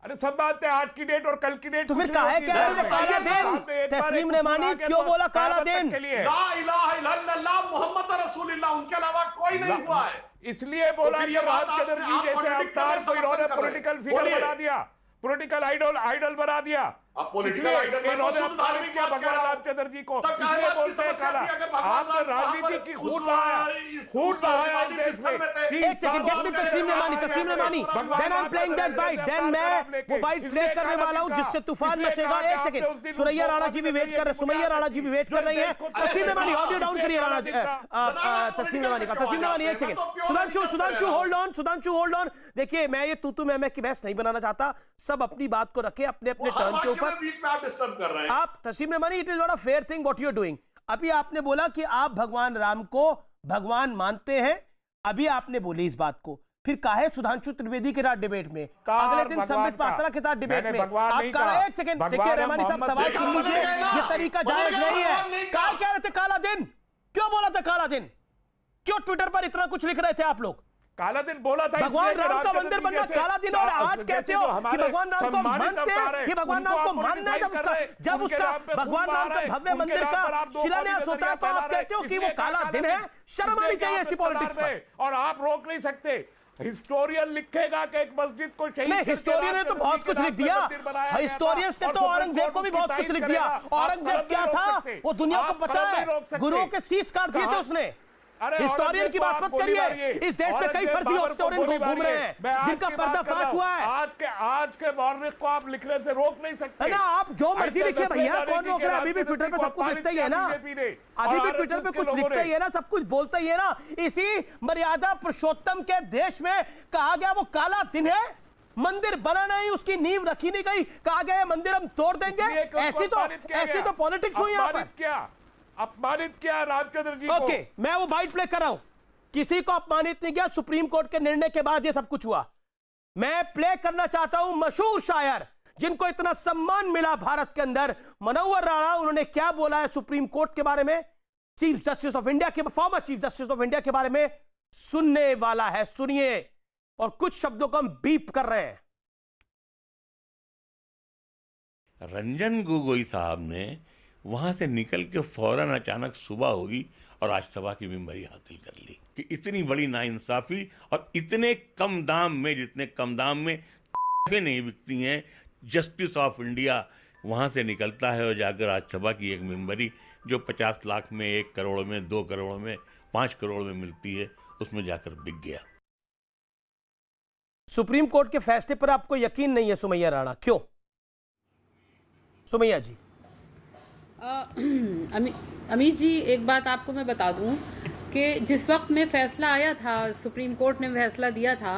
S6: अरे सब मानते हैं, आज की डेट और कल की डेट।
S1: तो फिर काहे कह रहे थे काला दिन? तस्लीम नेमानी क्यों बोला काला दिन?
S8: ला इलाहा इल्लल्लाह मुहम्मद रसूलुल्लाह, उनके अलावा कोई नहीं हुआ है।
S6: इसलिए बोला कि रामचंद्र जी जैसे अवतार को इन्होंने पॉलिटिकल फिगर बना दिया, पॉलिटिकल आइडल बना दिया। इसलिए इन्होंने अपमानित किया भगवान रामचंद्र जी को, इसलिए बोलते हैं काला। आपने राजनीति की खून बहाया इस देश में।
S1: एक second, get me Tasleem Nemani. Then I am playing that bite, then मैं वो बाइट प्ले करने वाला हूं जिससे तूफान मचेगा। एक सेकंड, सुरैया राणा जी भी वेट कर रहे, सुमैया राणा जी भी वेट कर रही है। तस्लीम नेमानी, ऑडियो डाउन करिए राणा जी, तस्लीम नेमानी का। तस्लीम नेमानी, एक सेकंड। Sudhanshu hold on. देखिए, मैं ये तू मैं की बहस नहीं बनाना चाहता, सब अपनी बात को रखे अपने अपने टर्न के ऊपर।
S8: बीच में आप डिस्टर्ब कर रहे हैं।
S1: आप Tasleem Nemani, it is not a fair thing what you are doing. अभी आपने बोला कि आप भगवान राम को भगवान मानते हैं, अभी आपने बोली इस बात को, फिर काहे सुधांशु त्रिवेदी के साथ डिबेट में, अगले दिन संबित पात्रा के साथ डिबेट में आप काला। एक सेकंड, देखिए रहमानी साहब, सवाल सुन लीजिए, ये तरीका जायज नहीं है। क्या कह रहे थे काला दिन? क्यों बोला था काला दिन? क्यों ट्विटर पर इतना कुछ लिख रहे थे आप लोग?
S6: काला दिन बोला था
S1: भगवान राम का मंदिर बनना काला दिन, और आज कहते हो कि भगवान राम को मानते हैं। ये भगवान राम को मानना है, जब उसका भगवान राम का भव्य मंदिर का शिलान्यास होता है तो आप कहते हो कि वो काला दिन है। शर्म आनी चाहिए ऐसी पॉलिटिक्स में।
S6: और आप रोक नहीं सकते। हिस्टोरियन लिखेगा कि एक मस्जिद को शहीद,
S1: नहीं, हिस्टोरियन ने तो बहुत कुछ लिख दिया। हिस्टोरियंस ने तो औरंगजेब को भी बहुत कुछ लिख दिया। औरंगजेब क्या था वो दुनिया को पता है, गुरुओं के शीश काट दिए थे उसने। हिस्टोरियन की बात मत करिए, इस देश में कई फर्जी हिस्टोरियन घूम रहे हैं जिनका पर्दाफाश हुआ है।
S6: आज के मॉर्निंग को आप लिखने से रोक नहीं सकते
S1: ना, आप जो मर्जी लिखिए भैया, कौन रोक रहा है? अभी भी ट्विटर पे सब कुछ लिखते ही है ना, अभी भी ट्विटर पे कुछ लिखते ही है ना, सब कुछ बोलते ही है ना। इसी मर्यादा पुरुषोत्तम के देश में कहा गया वो काला दिन है, मंदिर बना नहीं, उसकी नींव रखी नहीं गई, कहा गया मंदिर हम तोड़ देंगे। ऐसी तो पॉलिटिक्स हुई यहाँ पर।
S6: अपमानित किया रामचंद्र जी को।
S1: ओके, मैं वो बाइट प्ले कर रहा हूं, किसी को अपमानित नहीं किया। सुप्रीम कोर्ट के निर्णय के बाद ये सब कुछ हुआ। मैं प्ले करना चाहता हूं मशहूर शायर जिनको इतना सम्मान मिला भारत के अंदर, मनोहर राणा। उन्होंने क्या बोला है सुप्रीम कोर्ट के बारे में, चीफ जस्टिस ऑफ इंडिया के, former chief justice of India के बारे में सुनने वाला है, सुनिए। और कुछ शब्दों को हम बीप कर रहे हैं।
S5: रंजन गोगोई साहब ने वहां से निकल के फौरन अचानक सुबह होगी और राज्यसभा की मेंबरी हासिल कर ली। कि इतनी बड़ी नाइंसाफी और इतने कम दाम में, जितने कम दाम में नहीं बिकती हैं, जस्टिस ऑफ इंडिया वहां से निकलता है और जाकर राज्यसभा की एक मेंबरी जो 50 लाख में, 1 करोड़ में, 2 करोड़ में, 5 करोड़ में मिलती है, उसमें जाकर बिक गया।
S1: सुप्रीम कोर्ट के फैसले पर आपको यकीन नहीं है सुमैया राणा, क्यों? सुमैया जी।
S9: अमीश जी, एक बात आपको मैं बता दूं कि जिस वक्त में फैसला आया था, सुप्रीम कोर्ट ने फैसला दिया था,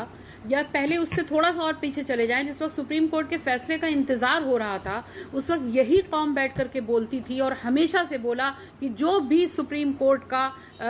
S9: या पहले उससे थोड़ा सा और पीछे चले जाएं, जिस वक्त सुप्रीम कोर्ट के फैसले का इंतजार हो रहा था, उस वक्त यही कौम बैठ करके बोलती थी और हमेशा से बोला कि जो भी सुप्रीम कोर्ट का,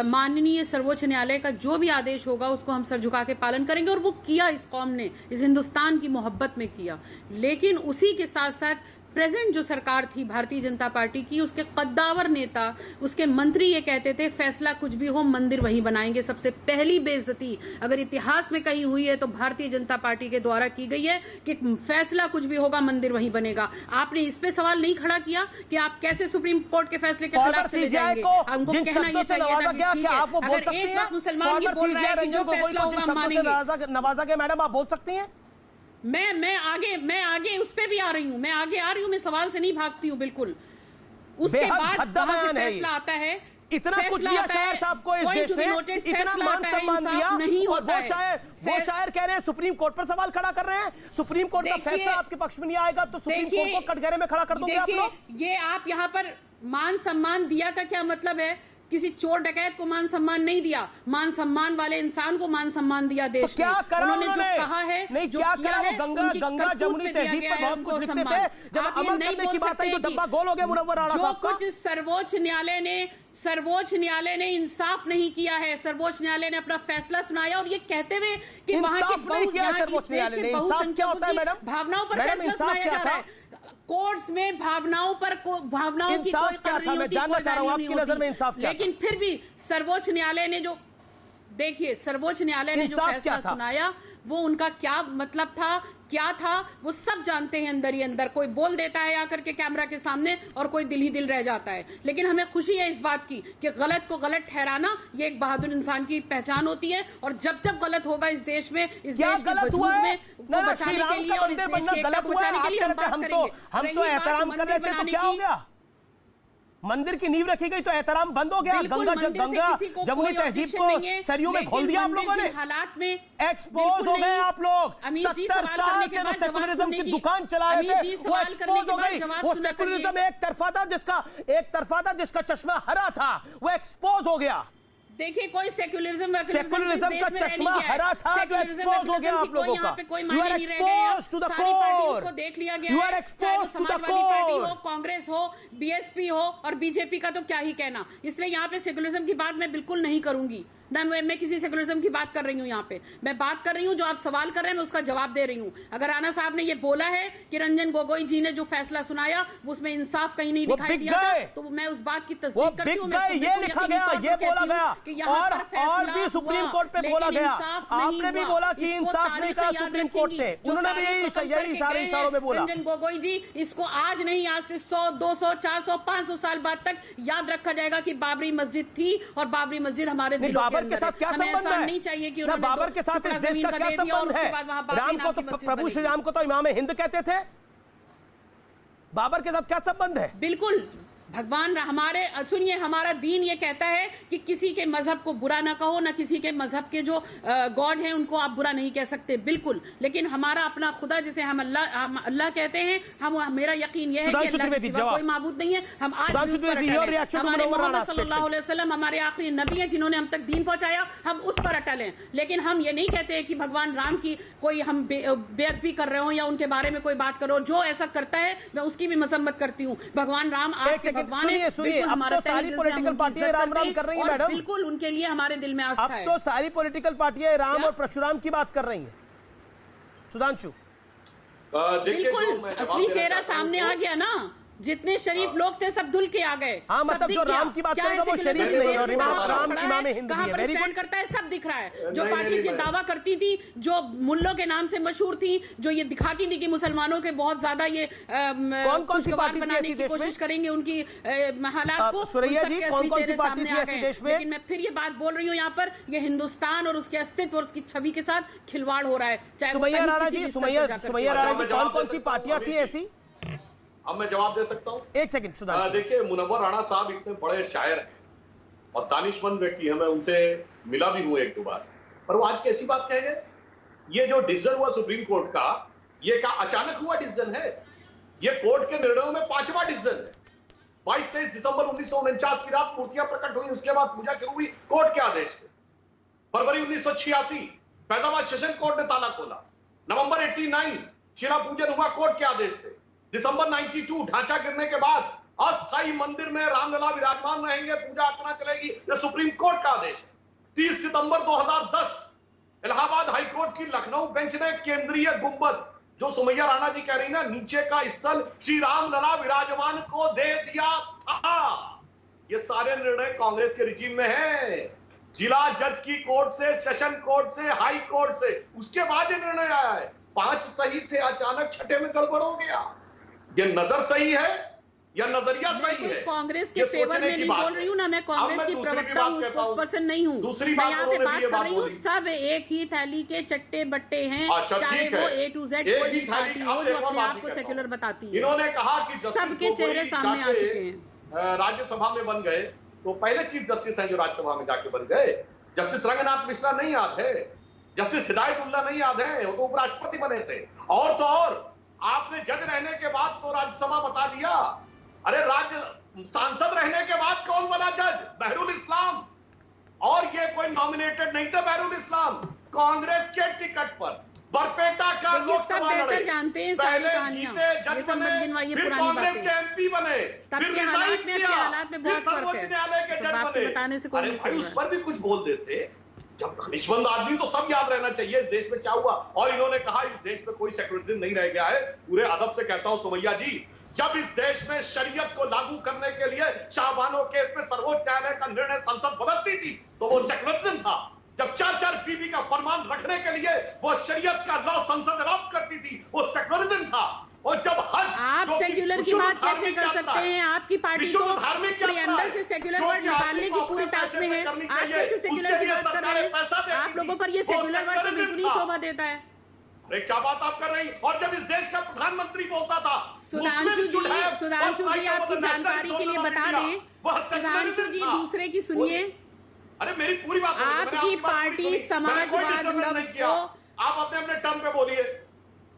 S9: माननीय सर्वोच्च न्यायालय का जो भी आदेश होगा उसको हम सर झुका के पालन करेंगे। और वो किया इस कौम ने, इस हिंदुस्तान की मोहब्बत में किया। लेकिन उसी के साथ साथ प्रेजेंट जो सरकार थी भारतीय जनता पार्टी की, उसके कद्दावर नेता, उसके मंत्री ये कहते थे फैसला कुछ भी हो मंदिर वहीं बनाएंगे। सबसे पहली बेइज्जती अगर इतिहास में कहीं हुई है तो भारतीय जनता पार्टी के द्वारा की गई है कि फैसला कुछ भी होगा मंदिर वहीं बनेगा। आपने इस पे सवाल नहीं खड़ा किया कि आप कैसे सुप्रीम कोर्ट के फैसले के खिलाफ चले जाएंगे। हमको कहना ये चाहिए था कि अगर एक बात मुसलमान ये बोल रहा है कि जो फैसला होगा हम मानेंगे।
S1: नवाजा के मैडम, आप बोल सकती हैं।
S9: मैं आगे उस पे भी आ रही हूँ, मैं आगे आ रही हूँ, मैं सवाल से नहीं भागती हूँ बिल्कुल। उसके बाद वहां से फैसला आता है,
S1: इतना कुछ दिया शायर साहब को इस देश ने, इतना मान सम्मान दिया, और वो शायर कह रहे हैं सुप्रीम कोर्ट पर सवाल खड़ा कर रहे हैं। सुप्रीम कोर्ट का फैसला आपके पक्ष में नहीं आएगा तो सुप्रीम कोर्ट को कटघरे में खड़ा कर दोगे आप लोग।
S9: ये आप यहाँ पर मान सम्मान दिया का क्या मतलब है? किसी चोर डकैत को मान सम्मान नहीं दिया, मान सम्मान वाले इंसान को मान सम्मान दिया देश
S1: तो क्या करा
S9: उन्होंने जो
S1: उन्होंने?
S9: कहा है,
S1: नहीं
S9: जो
S1: क्या
S9: किया
S1: करा?
S9: है,
S1: वो गंगा
S9: उनकी
S1: गंगा
S9: करतूत
S1: जमुनी
S9: पे दिया
S1: तहजीब
S9: गया
S1: पर
S9: है
S1: बहुत
S9: उनको
S1: कुछ लिखते
S9: सम्मान।
S1: थे, जब
S9: आप ये
S1: अमल
S9: नहीं
S1: करने
S9: बोल
S1: की बात आई तो
S9: सकते
S1: डब्बा
S9: कि
S1: गोल हो गया मुनव्वर राणा
S9: जो
S1: साहब का।
S9: कुछ सर्वोच्च न्यायालय ने इंसाफ नहीं किया है। सर्वोच्च न्यायालय ने अपना फैसला सुनाया और ये कहते हुए कि वहां
S1: इंसाफ
S9: के
S1: नहीं किया
S9: यहाँ की
S1: सर्वोच्च
S9: स्टेज
S1: न्यायालय
S9: के
S1: ने। इंसाफ क्या
S9: बहुसंख्यकों
S1: होता है
S9: की
S1: मैडम?
S9: भावनाओं पर
S1: मैडम,
S9: फैसला
S1: इंसाफ
S9: सुनाया
S1: क्या
S9: जा रहा
S1: था?
S9: है। कोर्ट्स में भावनाओं की
S1: इंसाफ
S9: कोई
S1: क्या
S9: कदर
S1: था?
S9: नहीं
S1: मैं
S9: होती,
S1: जानना
S9: कोई
S1: चाह रहा हूं,
S9: वैल्यू
S1: आपकी
S9: नहीं
S1: नजर में
S9: होती।
S1: इंसाफ क्या था?
S9: लेकिन फिर भी सर्वोच्च न्यायालय ने जो सर्वोच्च न्यायालय ने जो
S1: इंसाफ
S9: फैसला
S1: क्या था?
S9: सुनाया वो उनका क्या मतलब था, क्या था, वो सब जानते हैं अंदर ही अंदर। कोई बोल देता है आकर के कैमरा के सामने और कोई दिल ही दिल रह जाता है। लेकिन हमें खुशी है इस बात की कि गलत को गलत ठहराना ये एक बहादुर इंसान की पहचान होती है। और जब जब गलत होगा इस देश में, इस
S1: क्या
S9: देश के
S1: गलत हुआ
S9: वजूद
S1: है?
S9: में को बचाने के लिए और इस देश की एकता को बचाने के लिए हम बात करेंगे।
S1: हम तो एहतराम कर रहे थे तो क्या हो गया? मंदिर की नींव रखी गई तो एहतराम बंद हो गया। गंगा जमुनी तहजीब को सरयू में खोल दिया आप लोगों ने।
S9: हालात में
S1: एक्सपोज हो गए आप लोग। 70 साल से जो सेकुलरिज्म की दुकान चला रहे थे वो एक्सपोज हो गई। वो सेकुलरिज्म एक तरफा था जिसका चश्मा हरा था, वो एक्सपोज हो गया।
S9: देखिए कोई सेक्युलरिज्म
S1: का चश्मा हरा था जो एक्सपोज हो गया आप लोगों का।
S9: कोई
S1: You are
S9: मायने नहीं रह गए।
S1: exposed to the
S9: सारी पार्टियों
S1: core.
S9: को देख लिया गया
S1: You are
S9: है, चाहे वो
S1: exposed to the
S9: Samajwadi party
S1: core.
S9: हो, कांग्रेस हो, बीएसपी हो और बीजेपी का तो क्या ही कहना। इसलिए यहाँ पे सेक्युलरिज्म की बात मैं बिल्कुल नहीं करूंगी, ना मैं किसी सेक्युलरिज्म की बात कर रही हूँ। यहाँ पे मैं बात कर रही हूँ, जो आप सवाल कर रहे हैं मैं उसका जवाब दे रही हूँ। अगर राणा साहब ने ये बोला है कि रंजन गोगोई जी ने जो फैसला सुनाया उसमें इंसाफ कहीं नहीं दिखाई दिया था, तो मैं उस बात की तस्दीक करती हूँ।
S1: ये लिखा गया, ये बोला गया और भी सुप्रीम कोर्ट पे बोला गया। आपने भी बोला कि इंसाफ नहीं करा सुप्रीम कोर्ट ने, उन्होंने भी यही इशारों में बोला।
S9: रंजन गोगोई जी, इसको आज नहीं, आज से 100, 200, 400, 500 साल बाद तक याद रखा जाएगा कि बाबरी मस्जिद थी और बाबरी मस्जिद हमारे दिलों के अंदर है।
S1: क्या संबंध है?
S9: नहीं चाहिए कि
S1: बाबर के साथ इस देश का क्या संबंध है? राम को तो प्रभु श्री राम को तो इमाम हिंद कहते थे, बाबर के साथ क्या संबंध है?
S9: बिल्कुल भगवान हमारे, सुनिए, हमारा दीन ये कहता है कि किसी के मजहब को बुरा ना कहो, ना किसी के मजहब के जो गॉड हैं उनको आप बुरा नहीं कह सकते, बिल्कुल। लेकिन हमारा अपना खुदा जिसे हम अल्लाह कहते हैं, मेरा यकीन यह है कि अल्लाह के सिवा कोई माबूद नहीं है। हम आज भी उस पर अटल हैं। हमारे मोहम्मद सल्लल्लाहु अलैहि वसल्लम हमारे आखिरी नबी हैं जिन्होंने हम तक दीन पहुंचाया, हम उस पर अटल हैं। लेकिन हम ये नहीं कहते कि भगवान राम की कोई हम बेअदबी कर रहे हो या उनके बारे में कोई बात करो। जो ऐसा करता है मैं उसकी भी मजम्मत करती हूँ। भगवान राम आपके
S1: सुनिए, अब तो सारी पॉलिटिकल पार्टियां राम राम कर रही हैं मैडम।
S9: बिल्कुल उनके लिए हमारे दिल में आस्था है।
S1: अब तो सारी पॉलिटिकल पार्टियां राम और परशुराम की बात कर रही हैं। सुधांशु,
S9: बिल्कुल असली चेहरा सामने आ गया ना। जितने शरीफ लोग थे सब धुल के आ गए।
S1: हाँ, मतलब जो राम की बात करेगा वो शरीफ नहीं और राम इमाम हिंद भी है। वेरी गुड
S9: करता है, सब दिख रहा है। जो पार्टी ये दावा करती थी, जो मुल्लों के नाम से मशहूर थी, जो ये दिखाती थी कि मुसलमानों के बहुत ज्यादा ये
S1: कौन सी पार्टी
S9: बनाने की कोशिश करेंगे उनकी हालात को,
S1: सुरैया जी, कौन सी पार्टी थी ऐसी देश में?
S9: लेकिन मैं फिर ये बात बोल रही हूँ, यहाँ पर ये हिंदुस्तान और उसके अस्तित्व और उसकी छवि के साथ खिलवाड़ हो रहा है। चाहे
S1: सुमैया राणा जी, कौन सी पार्टियां थी ऐसी?
S8: अब मैं जवाब दे सकता हूं?
S1: एक सेकंड सुधांशु।
S8: देखिए, मुनव्वर राणा साहब इतने बड़े शायर हैं और दानिशमंद व्यक्ति हैं, मैं उनसे मिला भी हूं एक दो बार, पर वो आज कैसी बात कह गए? ये जो डिसीजन हुआ सुप्रीम कोर्ट का, ये क्या अचानक हुआ डिसीजन है? ये कोर्ट के निर्णयों में 5वां डिसीजन है। 22-23 दिसंबर 1949 की रात मूर्तियां प्रकट हुई, उसके बाद पूजा शुरू हुई कोर्ट के आदेश से। फरवरी 1986 फैजाबाद सेशन कोर्ट ने ताला खोला। नवंबर 89 शिला पूजन हुआ कोर्ट के आदेश से। दिसंबर 92 ढांचा गिरने के बाद अस्थायी मंदिर में रामलला विराजमान रहेंगे, पूजा अर्चना चलेगी, यह सुप्रीम कोर्ट का आदेश है। 30 सितंबर 2010 इलाहाबाद हाईकोर्ट की लखनऊ बेंच ने केंद्रीय गुंबद, जो सुमैया राणा जी कह रही ना, नीचे का स्थल श्री रामलला विराजमान को दे दिया था। ये सारे निर्णय कांग्रेस के रिजीम में है, जिला जज की कोर्ट से, सेशन कोर्ट से, हाई कोर्ट से, उसके बाद ये निर्णय आया है। 5 सही थे, अचानक छठे में गड़बड़ हो गया। ये नजर सही है या नजरिया सही है?
S9: कांग्रेस के फेवर में नहीं बोल रही हूं ना, मैं कांग्रेस की प्रवक्ता हूं, स्पोक्सपर्सन नहीं हूं। मैं यहाँ पे बात कर रही हूँ, सब एक ही थैली के चट्टे बट्टे हैं, चाहे वो A to Z कोई भी पार्टी हो जो अपने आप को सेक्युलर बताती है।
S8: इन्होंने कहा कि
S9: सबके चेहरे सामने आ चुके हैं।
S8: राज्यसभा में बन गए तो पहले चीफ जस्टिस हैं जो राज्यसभा में जाके बन गए। जस्टिस रंगनाथ मिश्रा नहीं याद है, जस्टिस हिदायतुल्लाह नहीं याद है, वो तो उपराष्ट्रपति बने थे। और तो और आपने जज रहने के बाद तो राज्यसभा बता दिया। अरे सांसद रहने के बाद कौन बना जज? बहरुल इस्लाम। और ये कोई नॉमिनेटेड नहीं थे बहरुल इस्लाम, कांग्रेस के टिकट पर बरपेटा का
S9: सब बेहतर जानते हैं सारी कहानियां, ये सब मत गिनवाइए पुरानी
S8: कांग्रेस
S9: बातें।
S8: के एमपी बने,
S9: तब के हालात में अपने हालात में बहुत फर्क है, सब आपके बताने से कोई नहीं सुन
S8: उस पर भी कुछ बोल देते। जब दानिशमंद आदमी तो सब याद रहना चाहिए इस देश में क्या हुआ। और इन्होंने कहा इस देश में कोई सेक्युलरिज्म नहीं रह गया है। पूरे अदब से कहता हूं सुमैया जी, जब इस देश में शरीयत को लागू करने के लिए शाहबानो केस में सर्वोच्च न्यायालय का निर्णय संसद बदलती थी तो वो सेक्युलरिज्म था। जब 4-4 पीबी का फरमान रखने के लिए वो शरीयत का लॉ संसद अडॉप्ट करती थी वो सेक्युलरिज्म था। और जब हज
S9: आप सेक्युलर की बात कैसे कर सकते हैं? आपकी पार्टी तो प्रियम्बल से सेक्युलर वर्ड निकालने की पूरी ताकत में है, आप कैसे सेक्युलर की बात कर रहे हैं? आप लोगों पर ये सेक्युलर वर्ड तो बिल्कुल ही शोभा देता है।
S8: अरे क्या बात आप कर रही? और जब इस देश का प्रधानमंत्री बोलता था,
S9: सुधांशु जी आपकी जानकारी के लिए बता दें, सुधांशु जी दूसरे की सुनिए।
S8: अरे मेरी पूरी बात,
S9: आपकी पार्टी समाजवाद लफ्ज को
S8: आप अपने अपने टर्म पे बोलिए।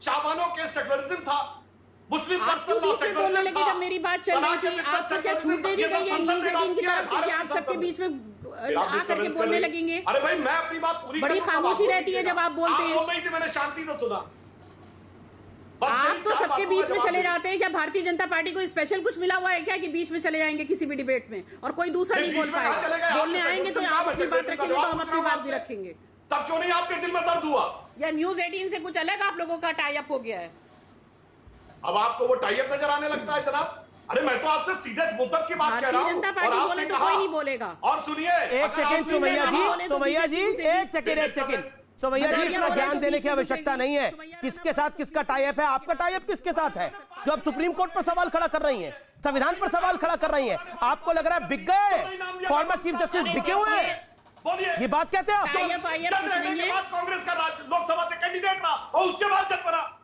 S8: शाहबानो के सेक्युलरिज्म था, मुस्लिम
S9: आपको बीच में बोलने लगे जब मेरी बात चल रही थी। आपको क्या छूट दे दी गई है न्यूज़ 18 की तरफ से कि आप सबके बीच में आकर के बोलने लगेंगे?
S8: अरे भाई मैं अपनी बात पूरी,
S9: बड़ी खामोशी रहती है जब आप बोलते हैं।
S8: बोल रही थी, मैंने शांति से सुना।
S9: आप तो सबके बीच में चले जाते हैं। क्या भारतीय जनता पार्टी को स्पेशल कुछ मिला हुआ है क्या कि बीच में चले जाएंगे किसी भी डिबेट में और कोई दूसरा नहीं बोल पाएगा? बोलने आएंगे तो आप अपनी बात रखेंगे तो हम अपनी बात भी रखेंगे।
S8: तब क्यों नहीं आपके दिल में दर्द हुआ?
S9: या न्यूज़ 18 से कुछ अलग आप लोगों का टाई अप हो गया है?
S8: अब आपको वो टाई अप नजर आने लगता है जनाब? अरे मैं तो आपसे सीधे मुद्दत की बात कर रहा हूं।
S9: भारतीय जनता पार्टी बोले तो कोई नहीं बोलेगा।
S8: और सुनिए,
S1: एक सेकंड सुमैया जी, एक सेकंड सुमैया जी, इतना ज्ञान देने की आवश्यकता नहीं है। किसके साथ किसका टाई अप है? आपका टाई अप किसके साथ है जो आप सुप्रीम कोर्ट पर सवाल खड़ा कर रही हैं, संविधान पर सवाल खड़ा कर रही हैं? आपको लग रहा है बिक गए? फॉर्मर चीफ जस्टिस बिके हुए हैं? ये बात कहते हैं आप?
S8: कांग्रेस का लोकसभा से कैंडिडेट रहा और उसके बाद जब बना,